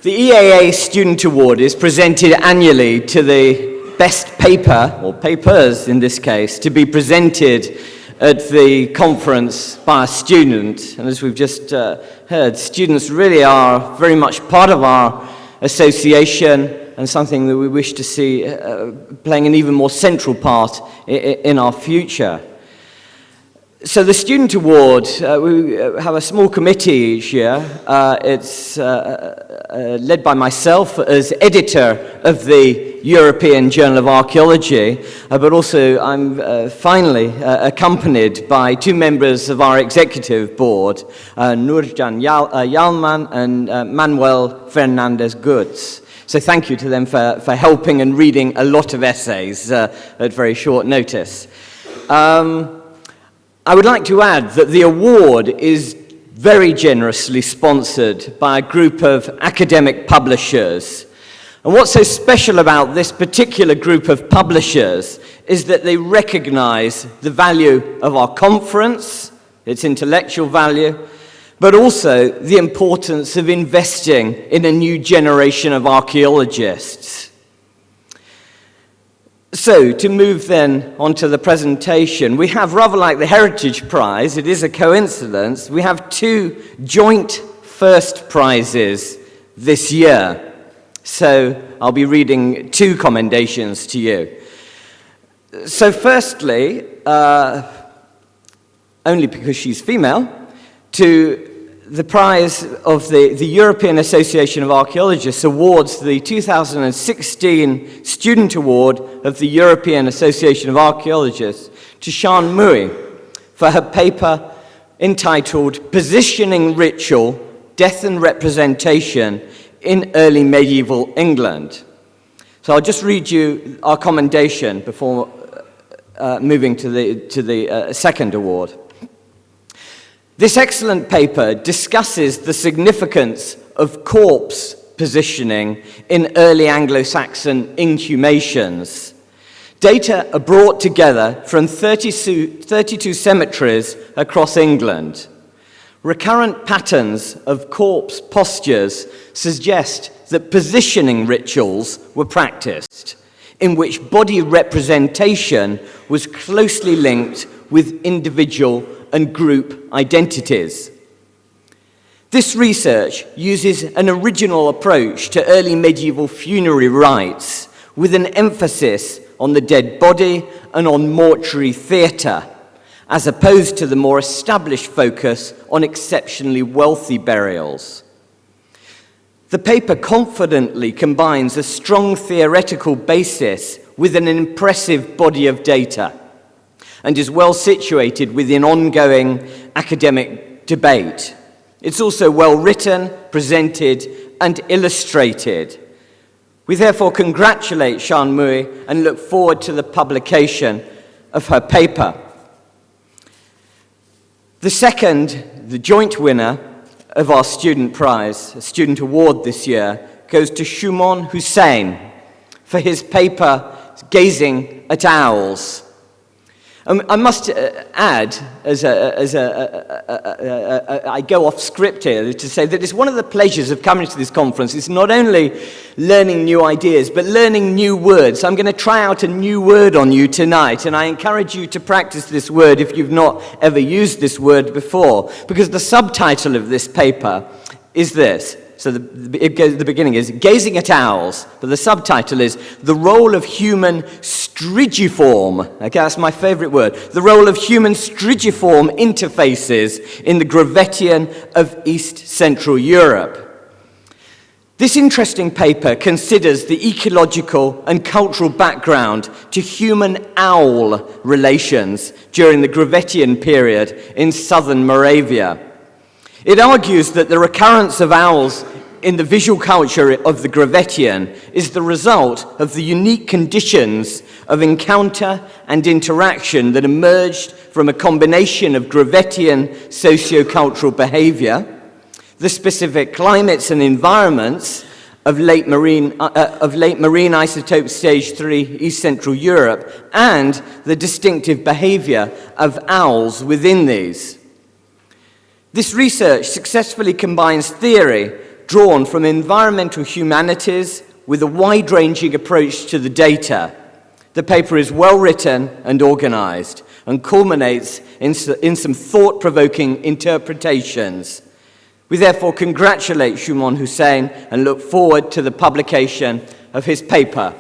The EAA Student Award is presented annually to the best paper, or papers in this case, to be presented at the conference by a student. And as we've just heard, students really are very much part of our association and something that we wish to see playing an even more central part in our future. So the Student Award, we have a small committee each year. It's led by myself as editor of the European Journal of Archaeology, but also I'm finally accompanied by two members of our executive board, Nurcan Yalman and Manuel Fernandez Goods. So thank you to them for helping and reading a lot of essays at very short notice. I would like to add that the award is very generously sponsored by a group of academic publishers. And what's so special about this particular group of publishers is that they recognize the value of our conference, its intellectual value, but also the importance of investing in a new generation of archaeologists. So, to move then on to the presentation, we have, rather like the Heritage Prize, it is a coincidence, we have two joint first prizes this year. So, I'll be reading two commendations to you. So, firstly, only because she's female, to the prize of the European Association of Archaeologists awards the 2016 Student Award of the European Association of Archaeologists to Sian Mui for her paper entitled Positioning Ritual, Death and Representation in Early Medieval England. So I'll just read you our commendation before moving to the second award. This excellent paper discusses the significance of corpse positioning in early Anglo-Saxon inhumations. Data are brought together from 32 cemeteries across England. Recurrent patterns of corpse postures suggest that positioning rituals were practiced, in which body representation was closely linked with individual and group identities. This research uses an original approach to early medieval funerary rites with an emphasis on the dead body and on mortuary theatre, as opposed to the more established focus on exceptionally wealthy burials. The paper confidently combines a strong theoretical basis with an impressive body of data, and is well situated within ongoing academic debate. It's also well written, presented, and illustrated. We therefore congratulate Sian Mui and look forward to the publication of her paper. The joint winner of our student prize, a student award this year, goes to Shumon Hussein for his paper, Gazing at Owls. I must add, I go off script here to say that it's one of the pleasures of coming to this conference. It's not only learning new ideas, but learning new words. I'm going to try out a new word on you tonight, and I encourage you to practice this word if you've not ever used this word before, because the subtitle of this paper is this. So the beginning is Gazing at Owls, but the subtitle is The Role of Human Strigiform. Okay, that's my favorite word. The role of human strigiform interfaces in the Gravettian of East Central Europe. This interesting paper considers the ecological and cultural background to human-owl relations during the Gravettian period in southern Moravia. It argues that the recurrence of owls in the visual culture of the Gravettian is the result of the unique conditions of encounter and interaction that emerged from a combination of Gravettian socio-cultural behavior, the specific climates and environments of late marine isotope stage 3 East Central Europe, and the distinctive behavior of owls within these. This research successfully combines theory drawn from environmental humanities with a wide-ranging approach to the data. The paper is well written and organized and culminates in some thought-provoking interpretations. We therefore congratulate Shumon Hussein and look forward to the publication of his paper.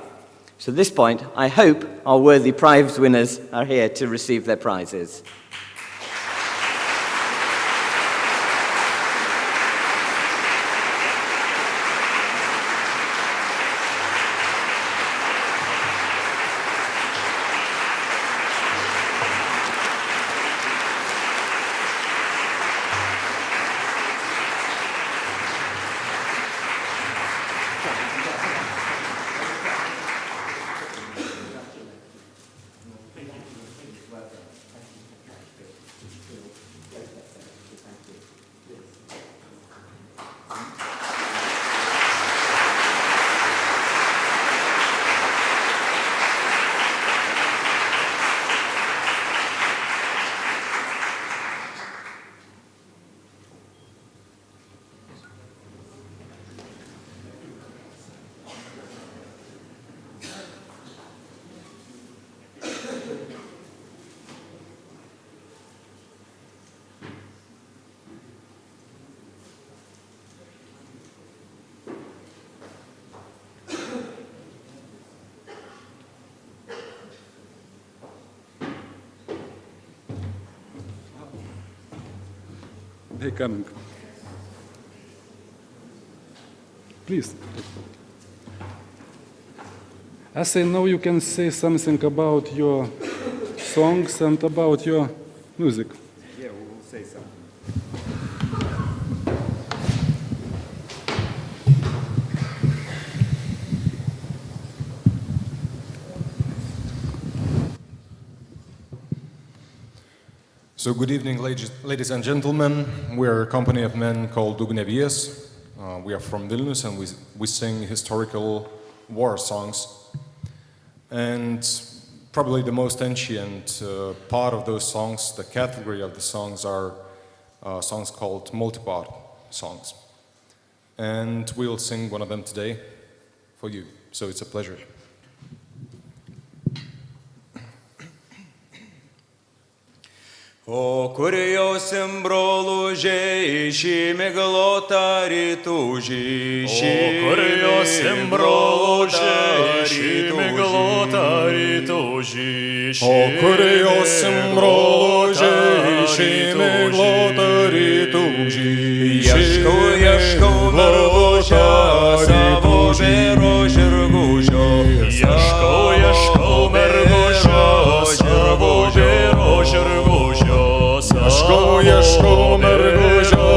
So at this point, I hope our worthy prize winners are here to receive their prizes. they coming. Please. As I know, you can say something about your songs and about your music. Yeah, we will say something. So good evening, ladies and gentlemen. We are a company of men called Ugnevies. We are from Vilnius and we sing historical war songs. And probably the most ancient part of those songs, the category of the songs, are songs called multi-part songs. And we'll sing one of them today for you, so it's a pleasure. O kuriosim brolužiai, šimiglota rytužiai, O kuriosim brolužiai, šimiglota rytužiai, O kuriosim brolužiai, šimiglota rytužiai, Ieškau mergužio, savo vyro žirgužio, Ieškau mergužio, savo vyro žirgužio, Ieškau mergužio,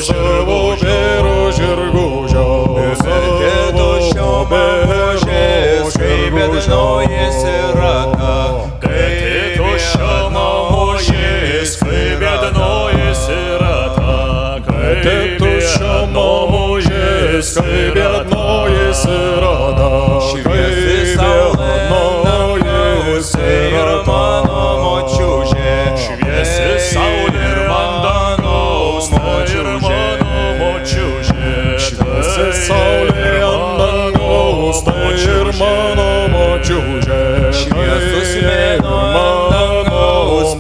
savo vyro žirgužio, Tuščio mamužės, kai bėdnojasi rata, Kai tuščio mamužės, kai bėdnojasi rata, Kai tuščio mamužės, kai bėdnojasi rata, šviesi saulė dangaus, ir mano močiužė, Šviesi saulė ir man dangaus, ir mano močiužė, šviesi saulė ant dangaus, ir mano močiužė, šviesus mėnuo ant dangaus,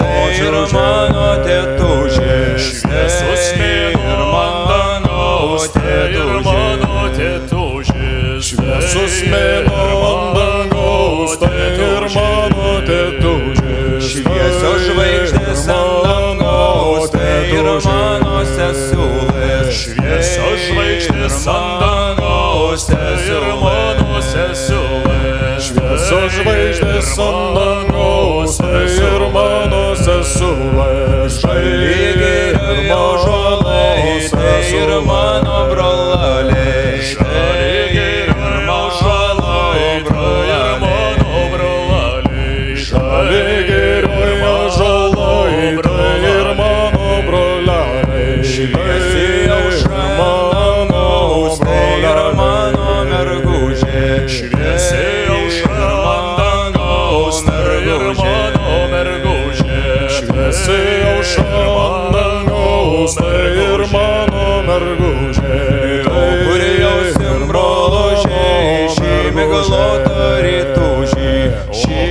ir mano tėtužė, Šviesus mėnuo man dangaus, ir mano tėtužė, šviesus mėnuo ant dangaus, ir mano tėtužė, šviesios žvaigždės ant dangaus, ir mano sesulės, Šviesios žvaigždės ant dangaus, ir mano sesulės, šviesos žvaigždės ant dangaus, ir mano sesulės, lygiai ir ąžuolai, ir mano broleliai, Lygiai ir ąžuolai, ir mano broleliai, lygiai ir ąžuolai, ir mano broleliai, šviesi aušra ant dangaus, ir mano mergužė, Šviesi aušra ant dangaus, ir mano mergužė, šviesi aušra ant dangaus, ir mano mergužė, kur jausim brolužiai, šimiglota rytužiai,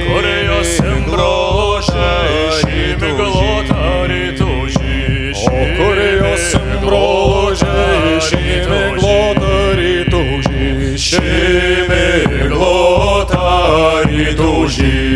Kur josim brolužiai, šimiglota rytužiai, kur josim brolužiai, šimiglota rytužiai, šimiglota rytužiai.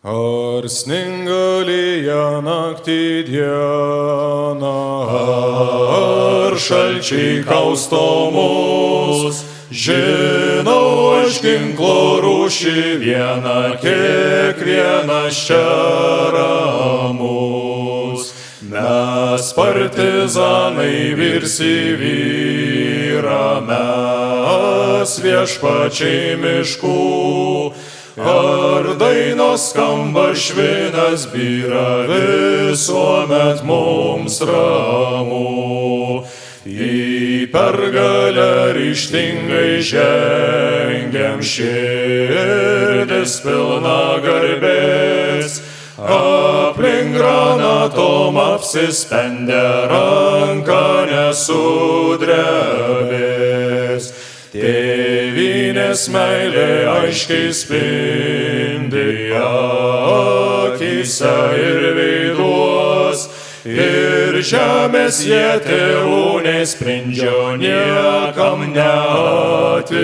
Ar sninga lyja naktį dieną, ar šalčiai kausto mus, žinau aš ginklo rūšį vieną, kiekvienas čia ramus. Mes partizanai virsi vyrą, mes viešpačiai miškų, ar dainos skamba švinas byra, visuomet mums ramu. Į pergalę ryžtingai žengiam, širdis pilna garbės, aplink granatom apsispendę, ranka nesudrebės. Tėvynės Tėvynės meilė aiškiai spindi akyse ir veiduos, ir žemės jie tėvų nesprendžio niekam neatiduos.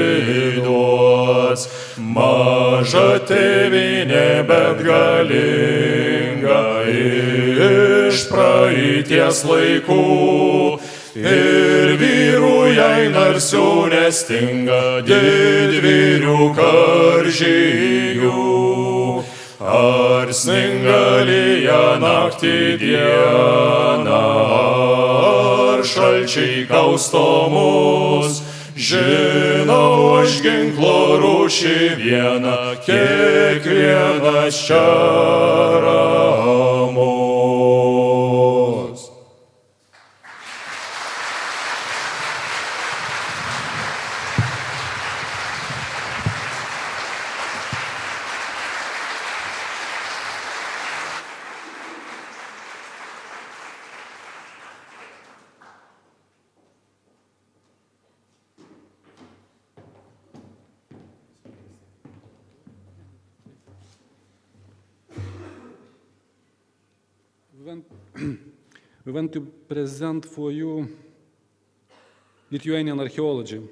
Maža tėvynė, bet galinga iš praeities laikų, ir vyrų jai narsių nestinga didvyrių karžygių. Ar sninga lyja naktį dieną, ar šalčiai kausto mus, žinau aš ginklo rūšį vieną, kiekvienas čia ramus. We want to present for you Lithuanian archaeology,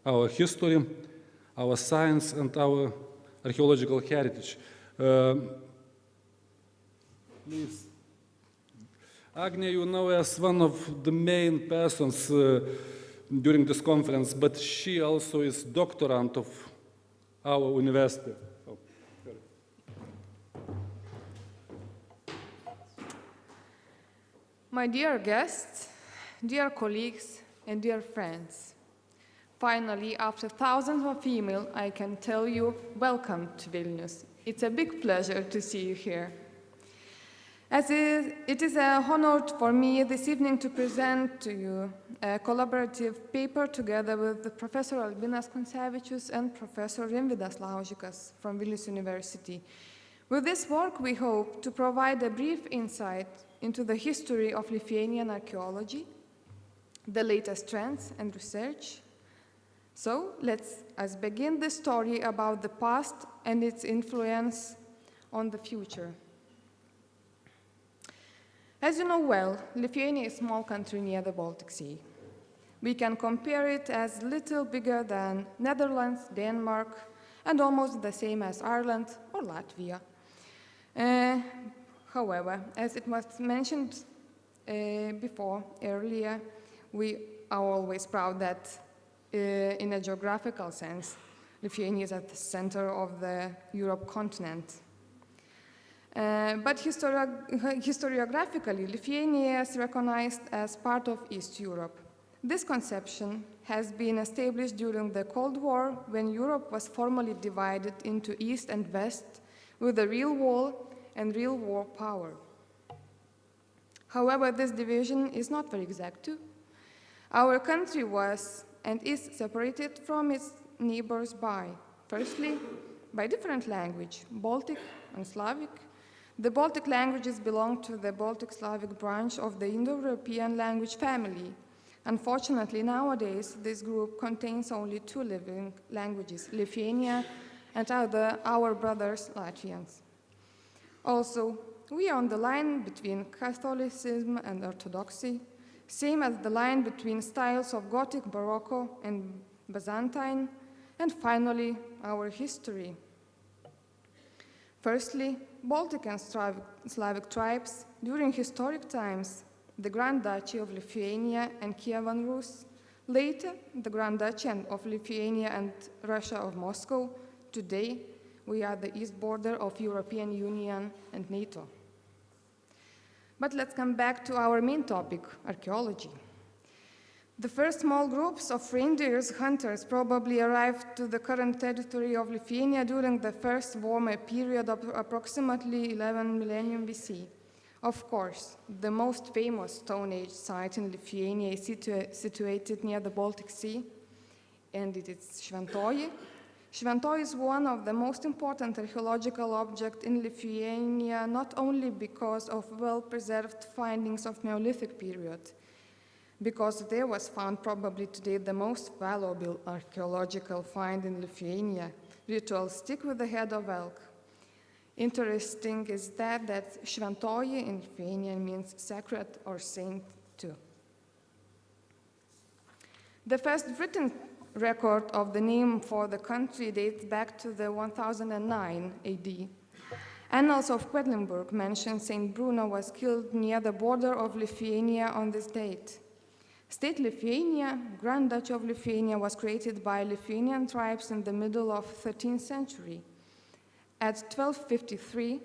our history, our science, and our archaeological heritage. Please. Agnia, you know, as one of the main persons during this conference, but she also is doctorand of our university. My dear guests, dear colleagues, and dear friends, finally, after thousands of emails, I can tell you, welcome to Vilnius. It's a big pleasure to see you here. It is an honor for me this evening to present to you a collaborative paper together with Professor Albinas Koncevičius and Professor Rimvydas Laužikas from Vilnius University. With this work, we hope to provide a brief insight into the history of Lithuanian archaeology, the latest trends and research. So let's begin the story about the past and its influence on the future. As you know well, Lithuania is a small country near the Baltic Sea. We can compare it as little bigger than Netherlands, Denmark, and almost the same as Ireland or Latvia. However, as it was mentioned earlier, we are always proud that in a geographical sense, Lithuania is at the center of the Europe continent. But historiographically, Lithuania is recognized as part of East Europe. This conception has been established during the Cold War, when Europe was formally divided into East and West with a real wall and real war power. However, this division is not very exact too. Our country was and is separated from its neighbors by, firstly, by different language, Baltic and Slavic. The Baltic languages belong to the Baltic Slavic branch of the Indo-European language family. Unfortunately, nowadays, this group contains only two living languages, Lithuania and our brothers, Latvians. Also, we are on the line between Catholicism and Orthodoxy, same as the line between styles of Gothic, Baroque, and Byzantine, and finally, our history. Firstly, Baltic and Slavic tribes, during historic times, the Grand Duchy of Lithuania and Kievan Rus, later the Grand Duchy of Lithuania and Russia of Moscow. Today, we are the east border of European Union and NATO. But let's come back to our main topic, archaeology. The first small groups of reindeers hunters probably arrived to the current territory of Lithuania during the first warmer period of approximately 11 millennium BC. Of course, the most famous Stone Age site in Lithuania is situated near the Baltic Sea, and it is Šventoji. Šventoji is one of the most important archaeological objects in Lithuania, not only because of well-preserved findings of Neolithic period. because there was found probably today the most valuable archaeological find in Lithuania, ritual stick with the head of elk. Interesting is that Šventoji in Lithuanian means sacred or saint too. The first written record of the name for the country dates back to the 1009 AD. Annals of Quedlinburg mention Saint Bruno was killed near the border of Lithuania on this date. State Lithuania, Grand Duchy of Lithuania, was created by Lithuanian tribes in the middle of 13th century. At 1253,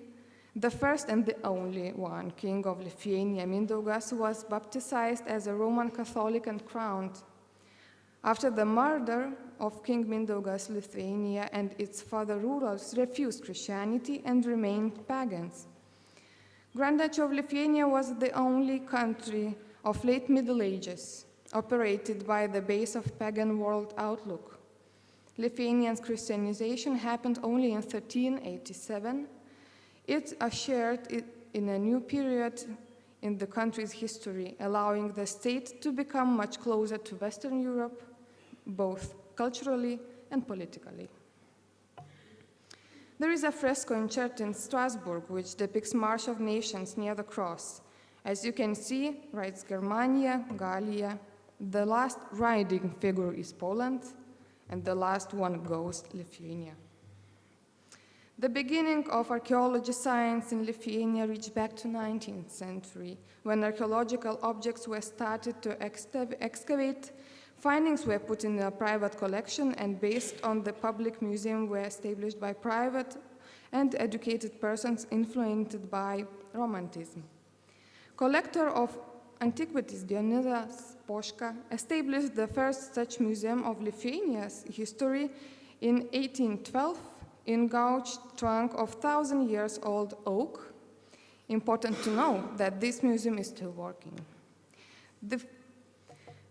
the first and the only one king of Lithuania, Mindaugas, was baptized as a Roman Catholic and crowned. After the murder of King Mindaugas, Lithuania and its father rulers refused Christianity and remained pagans. Grand Duchy of Lithuania was the only country of late Middle Ages operated by the base of pagan world outlook. Lithuania's Christianization happened only in 1387. It ushered in a new period in the country's history, allowing the state to become much closer to Western Europe, both culturally and politically. There is a fresco in church in Strasbourg which depicts March of Nations near the cross. As you can see, writes Germania, Gallia. The last riding figure is Poland, and the last one goes Lithuania. The beginning of archaeology science in Lithuania reached back to 19th century, when archaeological objects were started to excavate. Findings were put in a private collection and based on the public museum were established by private and educated persons influenced by Romanticism. Collector of antiquities Dionysius Poška established the first such museum of Lithuania's history in 1812 in gauge trunk of 1,000-year-old oak. Important to know that this museum is still working.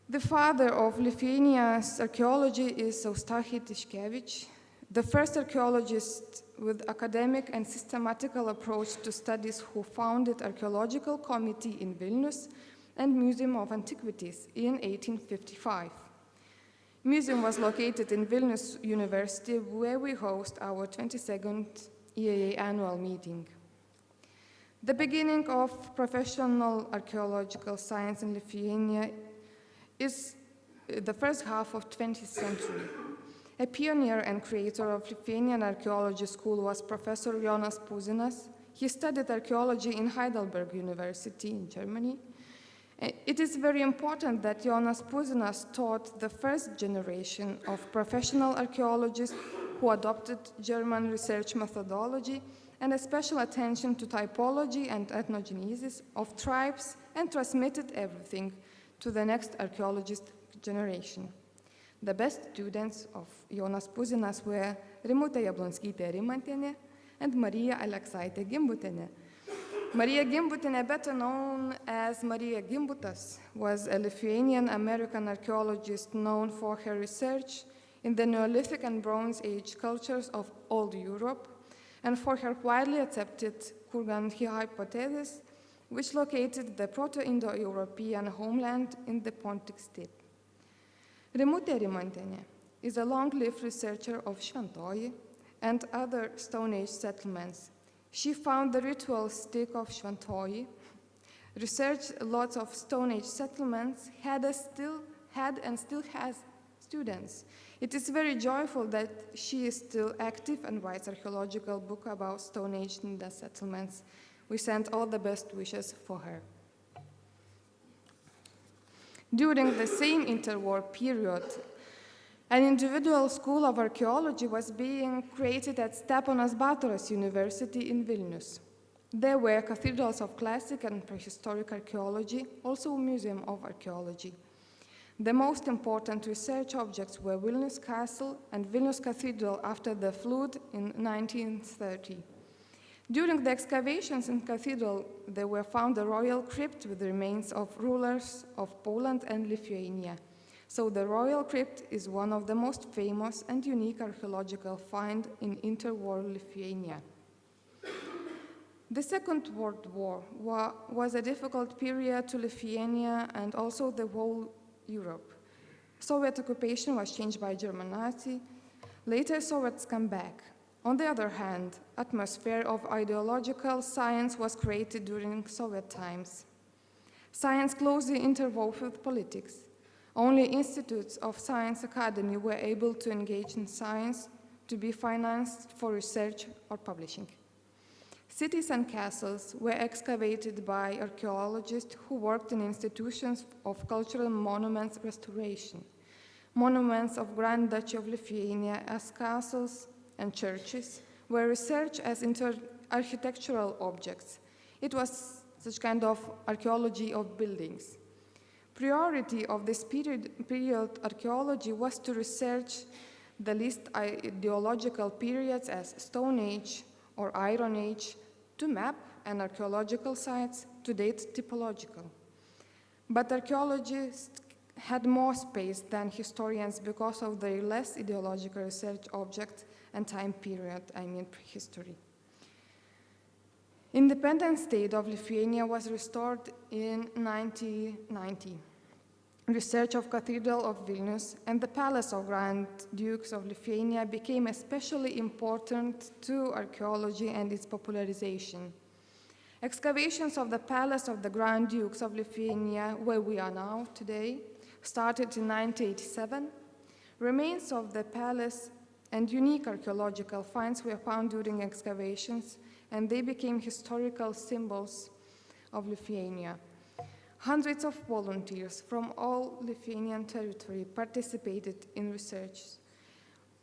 The father of Lithuania's archaeology is Eustachijus Tiškevičius, the first archaeologist with academic and systematical approach to studies who founded Archaeological Committee in Vilnius and Museum of Antiquities in 1855. Museum was located in Vilnius University, where we host our 22nd EAA Annual Meeting. The beginning of professional archaeological science in Lithuania is the first half of 20th century. A pioneer and creator of Lithuanian Archaeology School was Professor Jonas Puzinas. He studied archaeology in Heidelberg University in Germany. It is very important that Jonas Puzinas taught the first generation of professional archaeologists who adopted German research methodology and a special attention to typology and ethnogenesis of tribes and transmitted everything to the next archaeologist generation. The best students of Jonas Puzinas were Rimutė Jablonskytė Rimantienė and Marija Aleksaitė Gimbutienė. Marija Gimbutienė, better known as Marija Gimbutas, was a Lithuanian-American archaeologist known for her research in the Neolithic and Bronze Age cultures of Old Europe and for her widely accepted Kurganji hypothesis, which located the Proto-Indo-European homeland in the Pontic steppe. Rimutė Rimantienė is a long-lived researcher of Šventoji and other Stone Age settlements. She found the ritual stick of Šventoji, researched lots of Stone Age settlements, had and still has students. It is very joyful that she is still active and writes archaeological book about Stone Age in the settlements. We send all the best wishes for her. During the same interwar period, an individual school of archaeology was being created at Steponas Batoras University in Vilnius. There were cathedrals of classic and prehistoric archaeology, also a museum of archaeology. The most important research objects were Vilnius Castle and Vilnius Cathedral after the flood in 1930. During the excavations in Cathedral, there were found a royal crypt with the remains of rulers of Poland and Lithuania. So the royal crypt is one of the most famous and unique archaeological finds in interwar Lithuania. The Second World War was a difficult period to Lithuania and also the whole Europe. Soviet occupation was changed by German Nazi. Later, Soviets come back. On the other hand, atmosphere of ideological science was created during Soviet times. Science closely interwove with politics. Only institutes of science academy were able to engage in science to be financed for research or publishing. Cities and castles were excavated by archaeologists who worked in institutions of cultural monuments restoration. Monuments of Grand Duchy of Lithuania as castles and churches were researched as architectural objects. It was such kind of archaeology of buildings. Priority of this period archaeology was to research the least ideological periods as Stone Age or Iron Age, to map and archaeological sites to date typological. But archaeologists had more space than historians because of their less ideological research object and time period, I mean prehistory. Independent state of Lithuania was restored in 1990. Research of Cathedral of Vilnius and the Palace of Grand Dukes of Lithuania became especially important to archaeology and its popularization. Excavations of the Palace of the Grand Dukes of Lithuania, where we are now today, started in 1987. Remains of the palace and unique archaeological finds were found during excavations, and they became historical symbols of Lithuania. Hundreds of volunteers from all Lithuanian territory participated in research.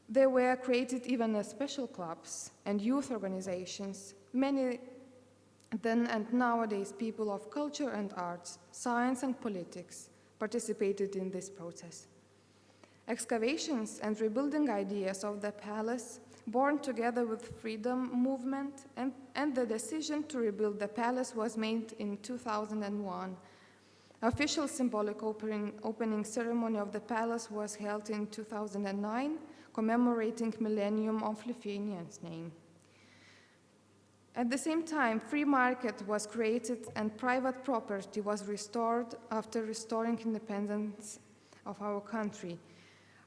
There were created even special clubs and youth organizations. Many then and nowadays people of culture and arts, science and politics participated in this process. Excavations and rebuilding ideas of the palace, born together with freedom movement, and the decision to rebuild the palace was made in 2001. Official symbolic opening ceremony of the palace was held in 2009, commemorating millennium of Lithuania's name. At the same time, free market was created and private property was restored after restoring independence of our country.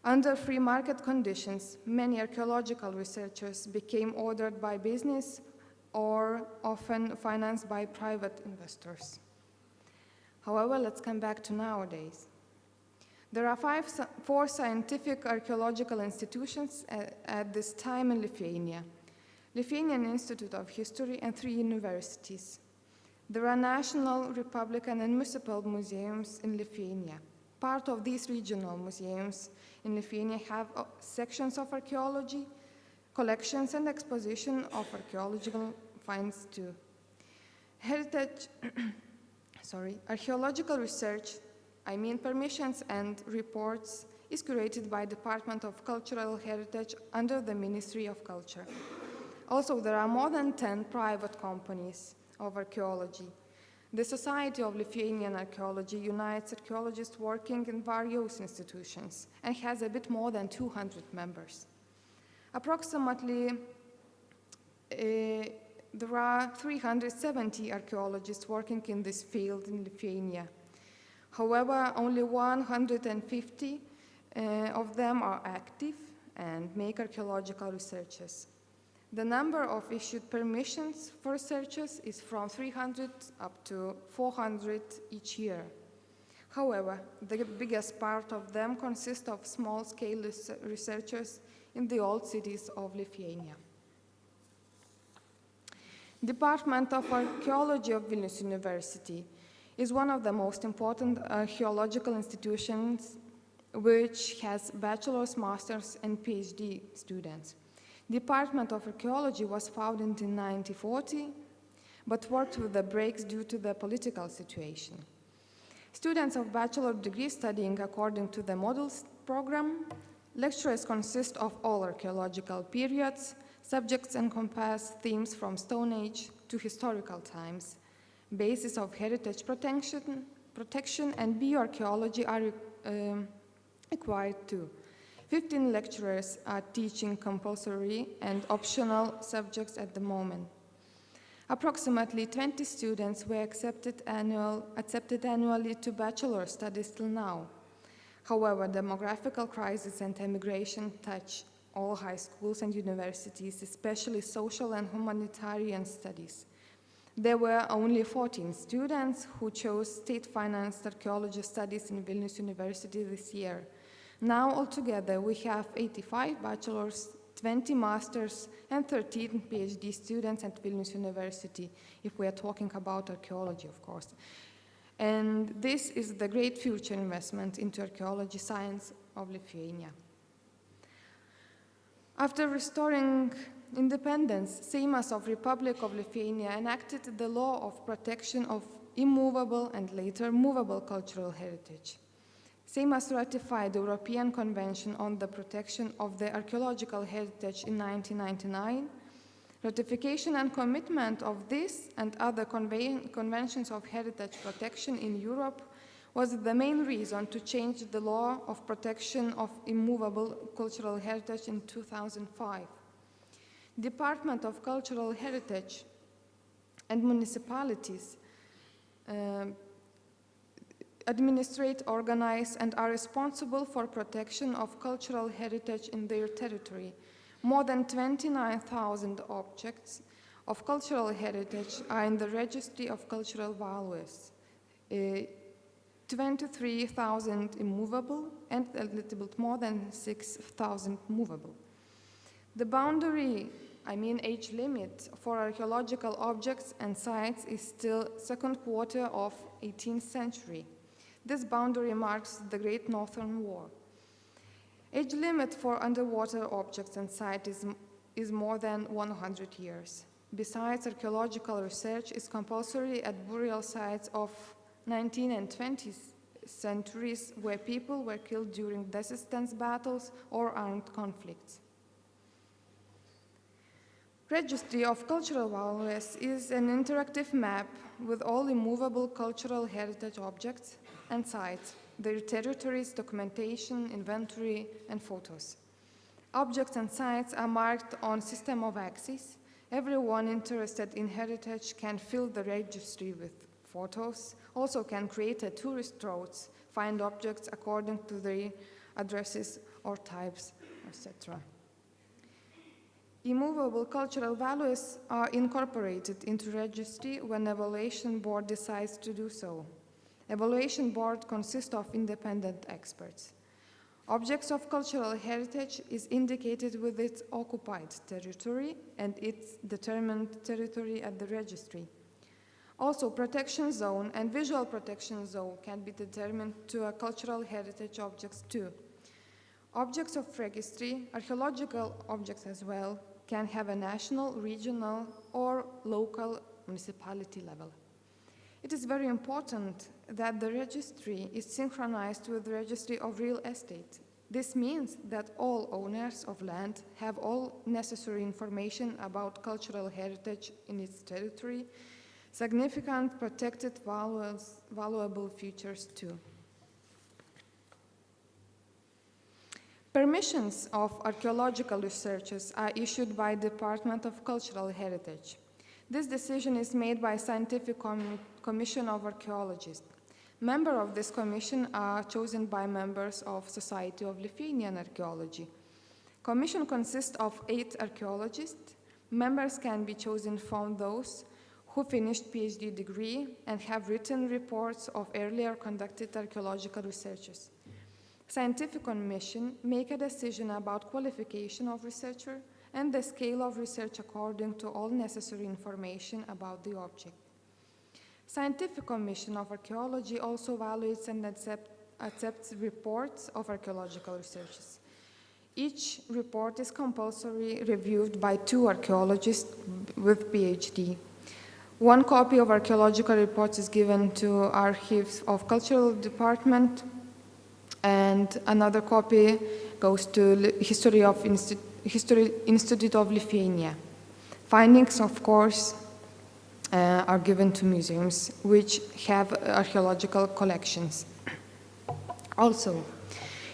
Under free market conditions, many archaeological researchers became ordered by business or often financed by private investors. However, let's come back to nowadays. There are four scientific archaeological institutions at this time in Lithuania. Lithuanian Institute of History and 3 universities. There are national, republican, and municipal museums in Lithuania. Part of these regional museums in Lithuania have sections of archaeology, collections and exposition of archaeological finds too. Archaeological research, permissions and reports, is curated by Department of Cultural Heritage under the Ministry of Culture. Also, there are more than 10 private companies of archaeology. The Society of Lithuanian Archaeology unites archaeologists working in various institutions and has a bit more than 200 members. Approximately, there are 370 archaeologists working in this field in Lithuania. However, only 150 of them are active and make archaeological researches. The number of issued permissions for researchers is from 300 up to 400 each year. However, the biggest part of them consist of small-scale researchers in the old cities of Lithuania. Department of Archaeology of Vilnius University is one of the most important archaeological institutions which has bachelor's, master's, and PhD students. Department of Archaeology was founded in 1940, but worked with the breaks due to the political situation. Students of bachelor degree studying according to the models program. Lecturers consist of all archaeological periods. Subjects encompass themes from Stone Age to historical times. Basis of heritage protection and bioarchaeology are required too. 15 lecturers are teaching compulsory and optional subjects at the moment. Approximately 20 students were accepted annually to bachelor studies till now. However, demographical crisis and emigration touch all high schools and universities, especially social and humanitarian studies. There were only 14 students who chose state-financed archaeology studies in Vilnius University this year. Now, altogether, we have 85 bachelors, 20 masters, and 13 PhD students at Vilnius University, if we are talking about archaeology, of course. And this is the great future investment into archaeology science of Lithuania. After restoring independence, Seimas of Republic of Lithuania enacted the law of protection of immovable and later movable cultural heritage. Seimas ratified the European Convention on the Protection of the Archaeological Heritage in 1999. Ratification and commitment of this and other conventions of heritage protection in Europe was the main reason to change the law of protection of immovable cultural heritage in 2005. Department of Cultural Heritage and municipalities administrate, organize, and are responsible for protection of cultural heritage in their territory. More than 29,000 objects of cultural heritage are in the Registry of Cultural Values, 23,000 immovable and a little bit more than 6,000 movable. The boundary, age limit for archaeological objects and sites is still second quarter of 18th century. This boundary marks the Great Northern War. Age limit for underwater objects and sites is more than 100 years. Besides, archaeological research is compulsory at burial sites of 19th and 20th centuries where people were killed during resistance battles or armed conflicts. Registry of Cultural Values is an interactive map with all immovable cultural heritage objects and sites, their territories, documentation, inventory, and photos. Objects and sites are marked on system of axes. Everyone interested in heritage can fill the registry with photos, also can create a tourist routes, find objects according to their addresses or types, etc. Immovable cultural values are incorporated into registry when evaluation board decides to do so. Evaluation board consists of independent experts. Objects of cultural heritage is indicated with its occupied territory and its determined territory at the registry. Also, protection zone and visual protection zone can be determined to a cultural heritage objects too. Objects of registry, archaeological objects as well, can have a national, regional, or local municipality level. It is very important that the registry is synchronized with the registry of real estate. This means that all owners of land have all necessary information about cultural heritage in its territory, significant protected valuable features too. Permissions of archaeological researches are issued by the Department of Cultural Heritage. This decision is made by Scientific Commission of Archaeologists. Members of this commission are chosen by members of Society of Lithuanian Archaeology. Commission consists of 8 archaeologists. Members can be chosen from those who finished PhD degree and have written reports of earlier conducted archaeological researches. Scientific Commission make a decision about qualification of researcher and the scale of research according to all necessary information about the object. Scientific Commission of Archaeology also evaluates and accepts reports of archaeological researches. Each report is compulsory reviewed by 2 archaeologists with PhD. 1 copy of archaeological reports is given to Archives of Cultural Department, and another copy goes to History Institute of Lithuania. Findings, of course, are given to museums which have archaeological collections. Also,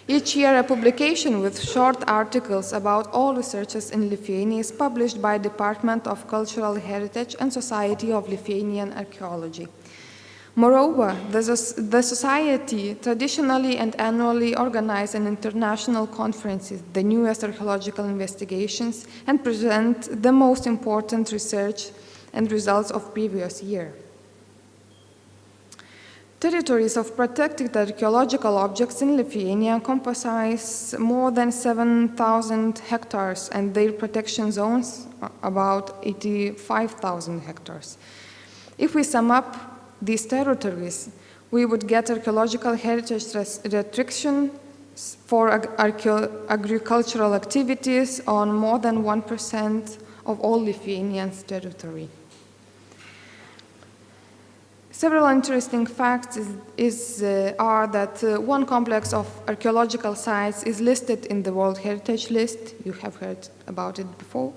Each year, a publication with short articles about all researchers in Lithuania is published by Department of Cultural Heritage and Society of Lithuanian Archaeology. Moreover, the Society traditionally and annually organizes an international conferences, the newest archaeological investigations, and present the most important research and results of previous year. Territories of protected archaeological objects in Lithuania encompass more than 7,000 hectares, and their protection zones about 85,000 hectares. If we sum up these territories, we would get archaeological heritage restrictions for agricultural activities on more than 1% of all Lithuanians' territory. Several interesting facts are that one complex of archaeological sites is listed in the World Heritage List. You have heard about it before.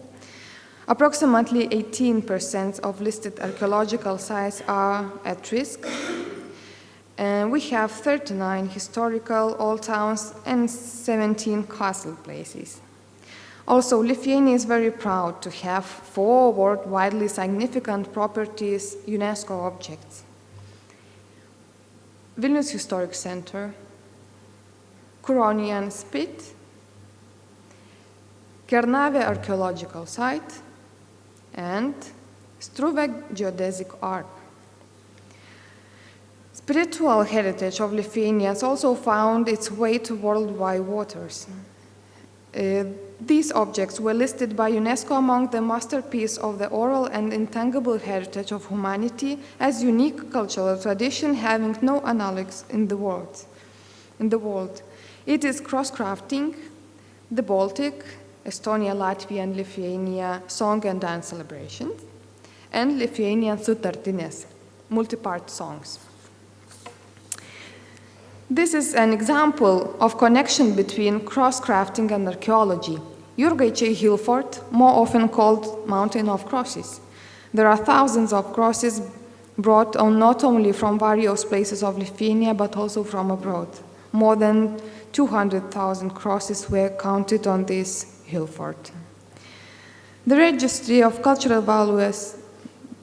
Approximately 18% of listed archaeological sites are at risk. And we have 39 historical old towns and 17 castle places. Also, Lithuania is very proud to have 4 worldwide significant properties UNESCO objects. Vilnius Historic Center, Kuronian Spit, Kernavė Archaeological Site, and Struve Geodesic Art. Spiritual heritage of Lithuanians also found its way to worldwide waters. These objects were listed by UNESCO among the masterpiece of the oral and intangible heritage of humanity as unique cultural tradition having no analogues in the world. It is cross-crafting, the Baltic, Estonia, Latvia, and Lithuania song and dance celebrations, and Lithuanian sutartinės, multi-part songs. This is an example of connection between cross-crafting and archaeology. Jurgaičiai Hill Fort, more often called Mountain of Crosses. There are thousands of crosses brought on not only from various places of Lithuania, but also from abroad. More than 200,000 crosses were counted on this hill fort. The Registry of Cultural Values,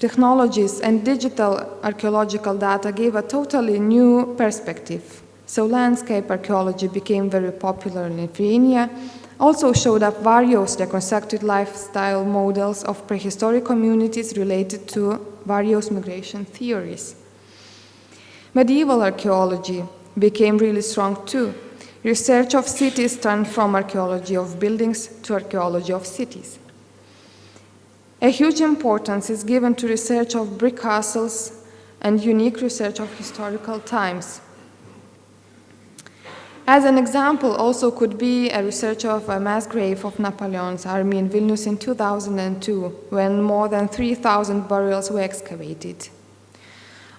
Technologies, and Digital Archaeological Data gave a totally new perspective. So landscape archaeology became very popular in Lithuania, also showed up various reconstructed lifestyle models of prehistoric communities related to various migration theories. Medieval archaeology became really strong too. Research of cities turned from archaeology of buildings to archaeology of cities. A huge importance is given to research of brick castles and unique research of historical times. As an example, also could be a research of a mass grave of Napoleon's army in Vilnius in 2002, when more than 3,000 burials were excavated.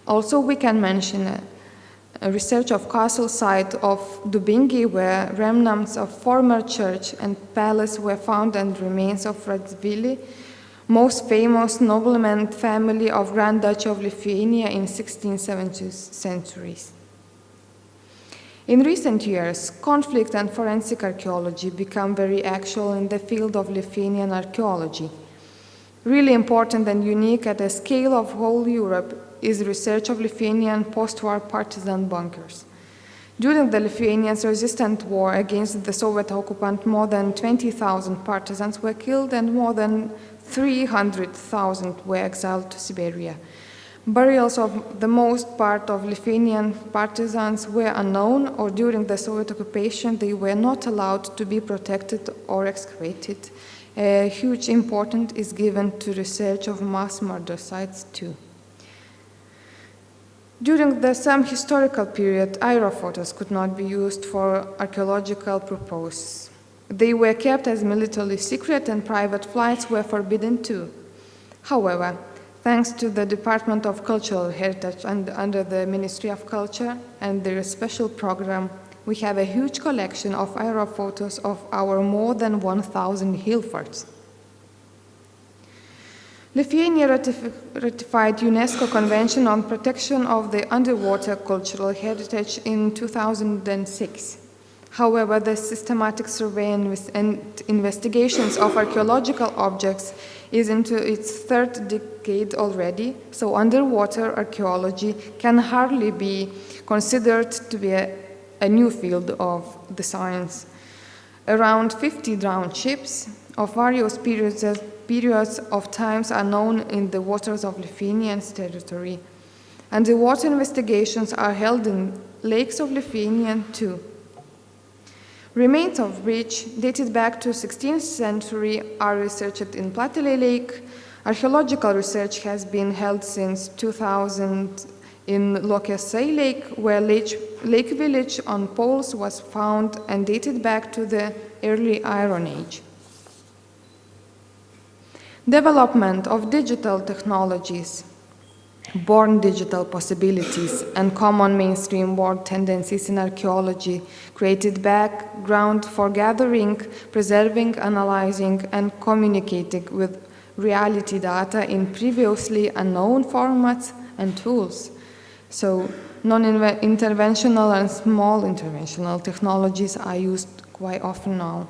Also, we can mention a research of castle site of Dubingiai, where remnants of former church and palace were found, and remains of Radvili, most famous nobleman family of Grand Duchy of Lithuania in 16th, 17th centuries. In recent years, conflict and forensic archaeology become very actual in the field of Lithuanian archaeology. Really important and unique at the scale of whole Europe is research of Lithuanian post-war partisan bunkers. During the Lithuanians' resistant war against the Soviet occupant, more than 20,000 partisans were killed and more than 300,000 were exiled to Siberia. Burials of the most part of Lithuanian partisans were unknown, or during the Soviet occupation they were not allowed to be protected or excavated. A huge importance is given to research of mass murder sites too. During some historical period, aerophotos could not be used for archaeological purposes. They were kept as military secret, and private flights were forbidden too. However, thanks to the Department of Cultural Heritage and under the Ministry of Culture and their special program, we have a huge collection of aerophotos of our more than 1,000 hill forts. Lithuania ratified UNESCO Convention on Protection of the Underwater Cultural Heritage in 2006. However, the systematic survey and investigations of archaeological objects is into its third decade already, so underwater archaeology can hardly be considered to be a new field of the science. Around 50 drowned ships of various periods of times are known in the waters of Lithuania's territory. Underwater investigations are held in lakes of Lithuania too. Remains of which, dated back to 16th century, are researched in Platele Lake. Archaeological research has been held since 2000 in Lokesai Lake, where Lake Village on poles was found and dated back to the early Iron Age. Development of digital technologies, born digital possibilities, and common mainstream world tendencies in archaeology created background for gathering, preserving, analyzing, and communicating with reality data in previously unknown formats and tools. So, non-interventional and small interventional technologies are used quite often now.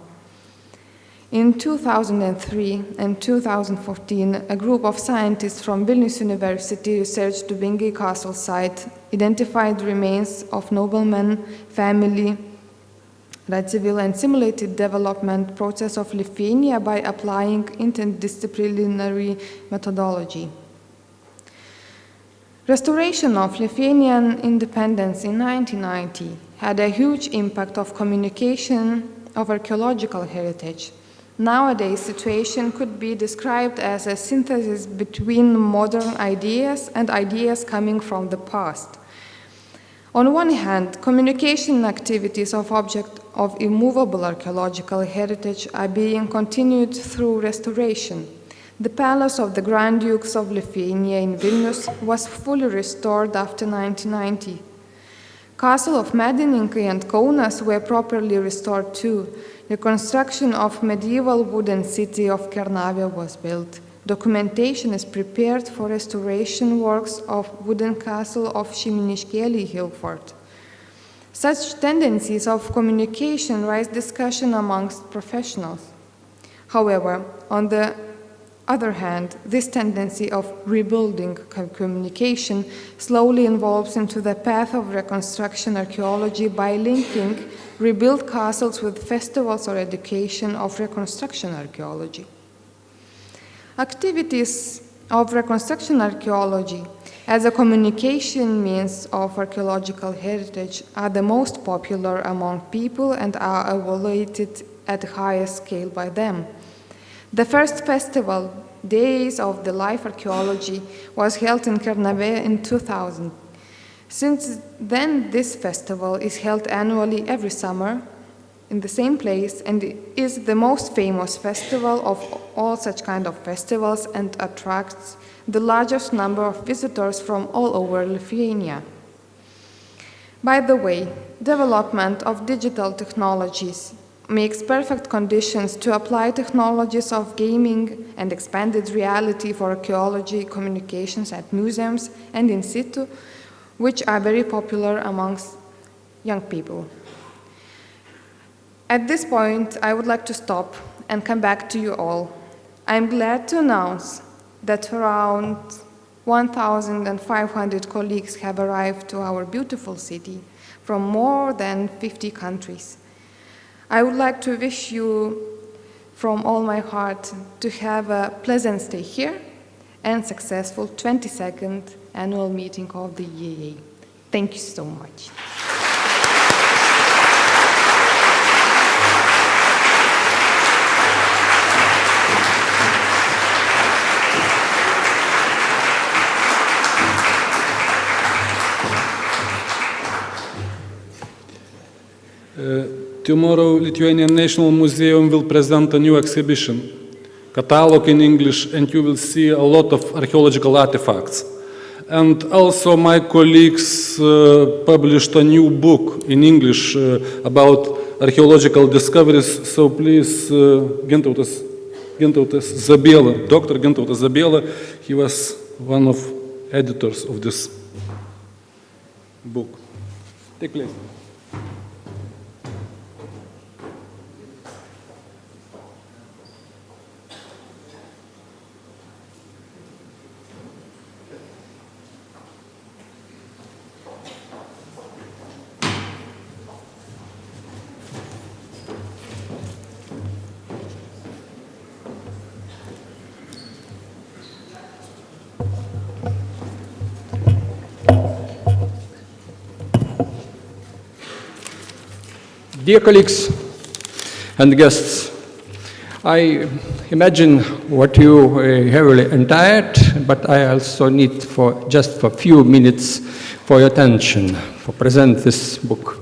In 2003 and 2014, a group of scientists from Vilnius University researched the Vingi Castle site, identified remains of noblemen, family, Radziwill, and simulated development process of Lithuania by applying interdisciplinary methodology. Restoration of Lithuanian independence in 1990 had a huge impact of communication of archaeological heritage. Nowadays, situation could be described as a synthesis between modern ideas and ideas coming from the past. On one hand, communication activities of objects of immovable archaeological heritage are being continued through restoration. The palace of the Grand Dukes of Lithuania in Vilnius was fully restored after 1990. Castle of Medininkai and Kaunas were properly restored too. The construction of medieval wooden city of Kernavė was built. Documentation is prepared for restoration works of wooden castle of Šeimyniškėliai Hillfort. Such tendencies of communication raise discussion amongst professionals. However, on the other hand, this tendency of rebuilding communication slowly evolves into the path of reconstruction archaeology by linking rebuilt castles with festivals or education of reconstruction archaeology. Activities of reconstruction archaeology as a communication means of archaeological heritage are the most popular among people and are evaluated at a higher scale by them. The first festival, Days of the Life Archaeology, was held in Kernavė in 2000. Since then, this festival is held annually every summer in the same place and is the most famous festival of all such kind of festivals and attracts the largest number of visitors from all over Lithuania. By the way, development of digital technologies makes perfect conditions to apply technologies of gaming and expanded reality for archaeology communications at museums and in situ, which are very popular amongst young people. At this point, I would like to stop and come back to you all. I'm glad to announce that around 1,500 colleagues have arrived to our beautiful city from more than 50 countries. I would like to wish you from all my heart to have a pleasant stay here and successful 22nd annual meeting of the EAA. Thank you so much. Tomorrow, Lithuanian National Museum will present a new exhibition, catalog in English, and you will see a lot of archaeological artifacts. And also my colleagues published a new book in English about archaeological discoveries, so please, Gintautas Zabiela, Dr. Gintautas Zabiela, he was one of editors of this book. Take place. Dear colleagues and guests, I imagine what you heavily entired, but I also need just for a few minutes for your attention to present this book.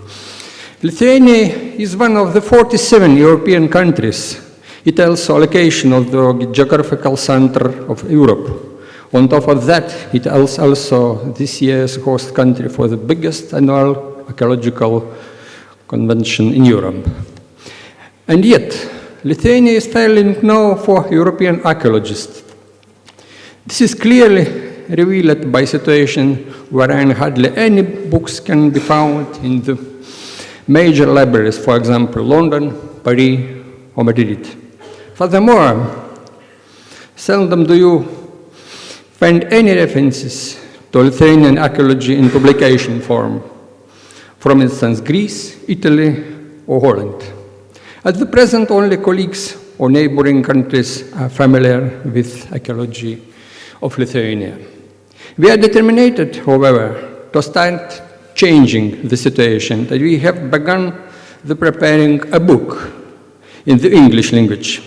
Lithuania is one of the 47 European countries. It also a location of the geographical center of Europe. On top of that, it is also this year's host country for the biggest annual archaeological convention in Europe. And yet, Lithuania is failing now for European archaeologists. This is clearly revealed by a situation wherein hardly any books can be found in the major libraries, for example, London, Paris, or Madrid. Furthermore, seldom do you find any references to Lithuanian archaeology in publication form, for instance, Greece, Italy, or Holland. At the present, only colleagues or neighboring countries are familiar with archaeology of Lithuania. We are determined, however, to start changing the situation, that we have begun preparing a book in the English language.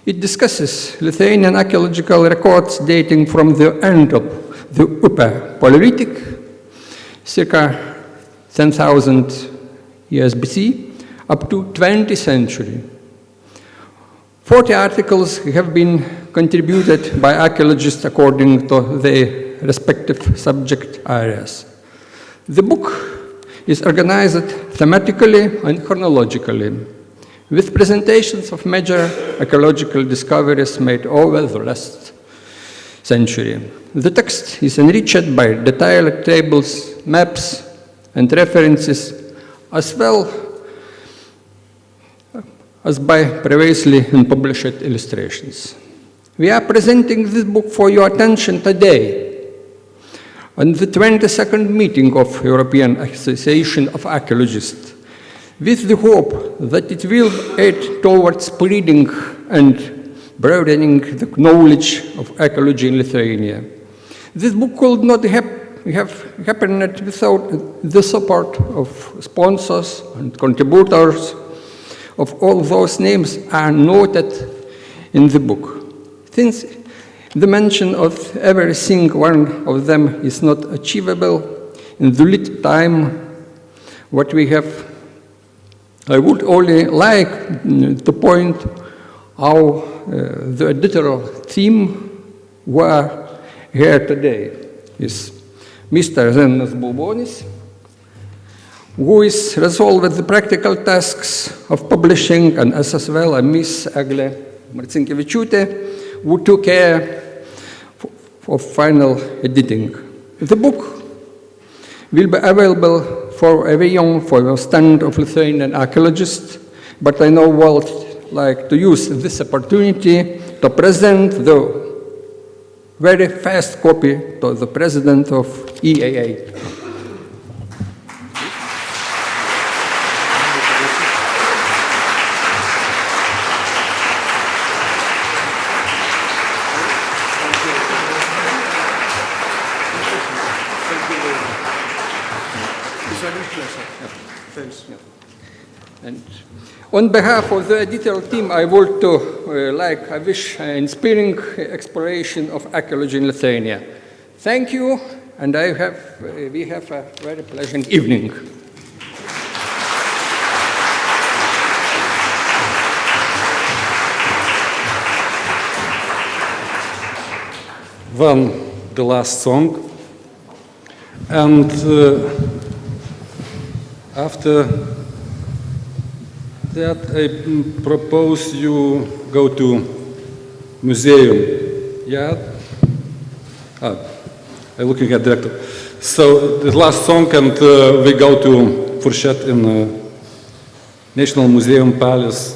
It discusses Lithuanian archaeological records dating from the end of the Upper Paleolithic, circa 10,000 years BC, up to 20th century. 40 articles have been contributed by archaeologists according to their respective subject areas. The book is organized thematically and chronologically, with presentations of major archaeological discoveries made over the last century. The text is enriched by detailed tables, maps, and references, as well as by previously unpublished illustrations. We are presenting this book for your attention today on the 22nd meeting of European Association of Archaeologists, with the hope that it will aid towards spreading and broadening the knowledge of archaeology in Lithuania. This book could not have happened without the support of sponsors and contributors. Of all those names are noted in the book. Since the mention of every single one of them is not achievable in the little time what we have, I would only like to point out the editorial theme were here today is Mr. Zenas Bulbonis, who is resolved the practical tasks of publishing, and as well as Miss Egle Marcinkevičiūtė, who took care of final editing. The book will be available for everyone for the stand of Lithuanian archaeologists, but I now would like to use this opportunity to present the very fast copy to the president of EAA. And on behalf of the editorial team, I would I wish an inspiring exploration of archaeology in Lithuania. Thank you, and we have a very pleasant evening. The last song, and after that I propose you go to museum. Yeah? I'm looking at director. So the last song, and we go to Furchet in National Museum Palace.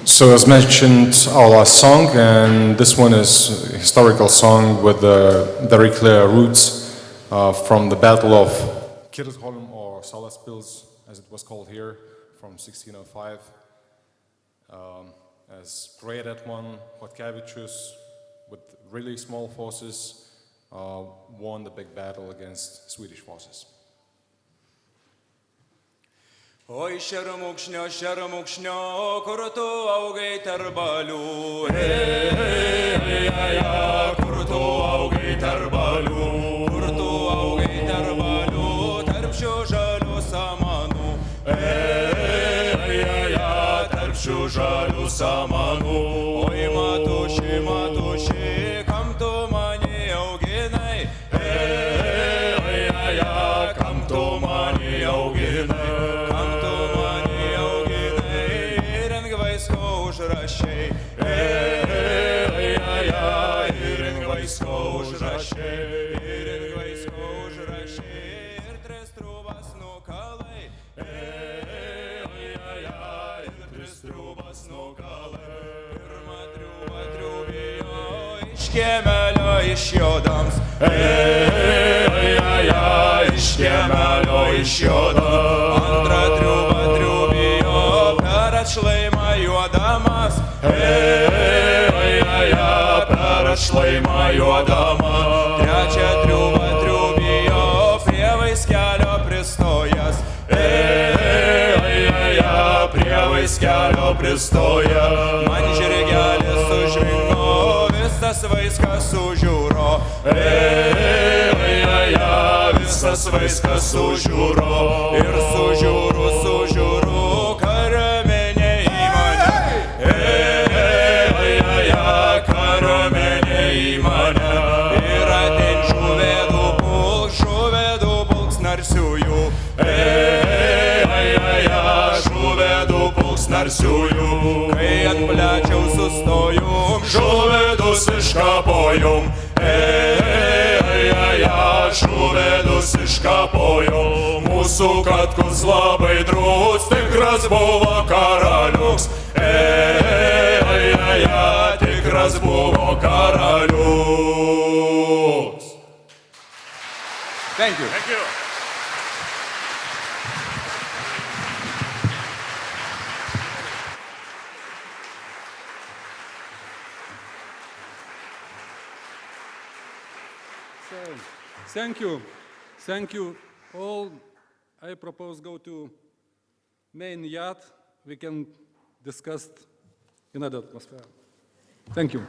So as mentioned, our last song, and this one is a historical song with very clear roots from the Battle of Kirsholm, or Salaspils, as it was called here, from 1605. As great at one, Chodkevičius, with really small forces, won the big battle against Swedish forces. Oi šermukšnio, kur tu augai tarp balių. Kur tu augai tarp balių. Kur tu augai tarp balių, tarp šių žalių samanų. Tarp šių žalių samanų. Oi matuši, kam tu mane auginai. Kam tu mane auginai. Užrašiai, ir tris trūbas nukalai, pirmą triūbą triūbijo, iš kiemelio išjodams, iš kiemelio išjodams, antrą triūbą triūbijo, per atšlaimą juodamas, per atšlaimą juodamas, trečią triūbą triūbijo, prie vaiskelio pristojęs, prie vaiskelio pristoja, man žirgelis sužvingo, visas vaiskas sužiūro, visas vaiskas sužiūro, ir sužiūru, kariuomenė į mane, kariuomenė į mane, ir atein žuvedų pulks narsiųjų, žuvedų pulks narsiųjų, kai ant plečiaus sustojom, žuvedus iškapojom, žuvedus iškapojom, mūsų katkus labai drūs, tikras buvo karalius, tikras buvo karalius. Thank you. Thank you. So, thank you all. I propose go to main yard. We can discuss in other atmosphere. Thank you.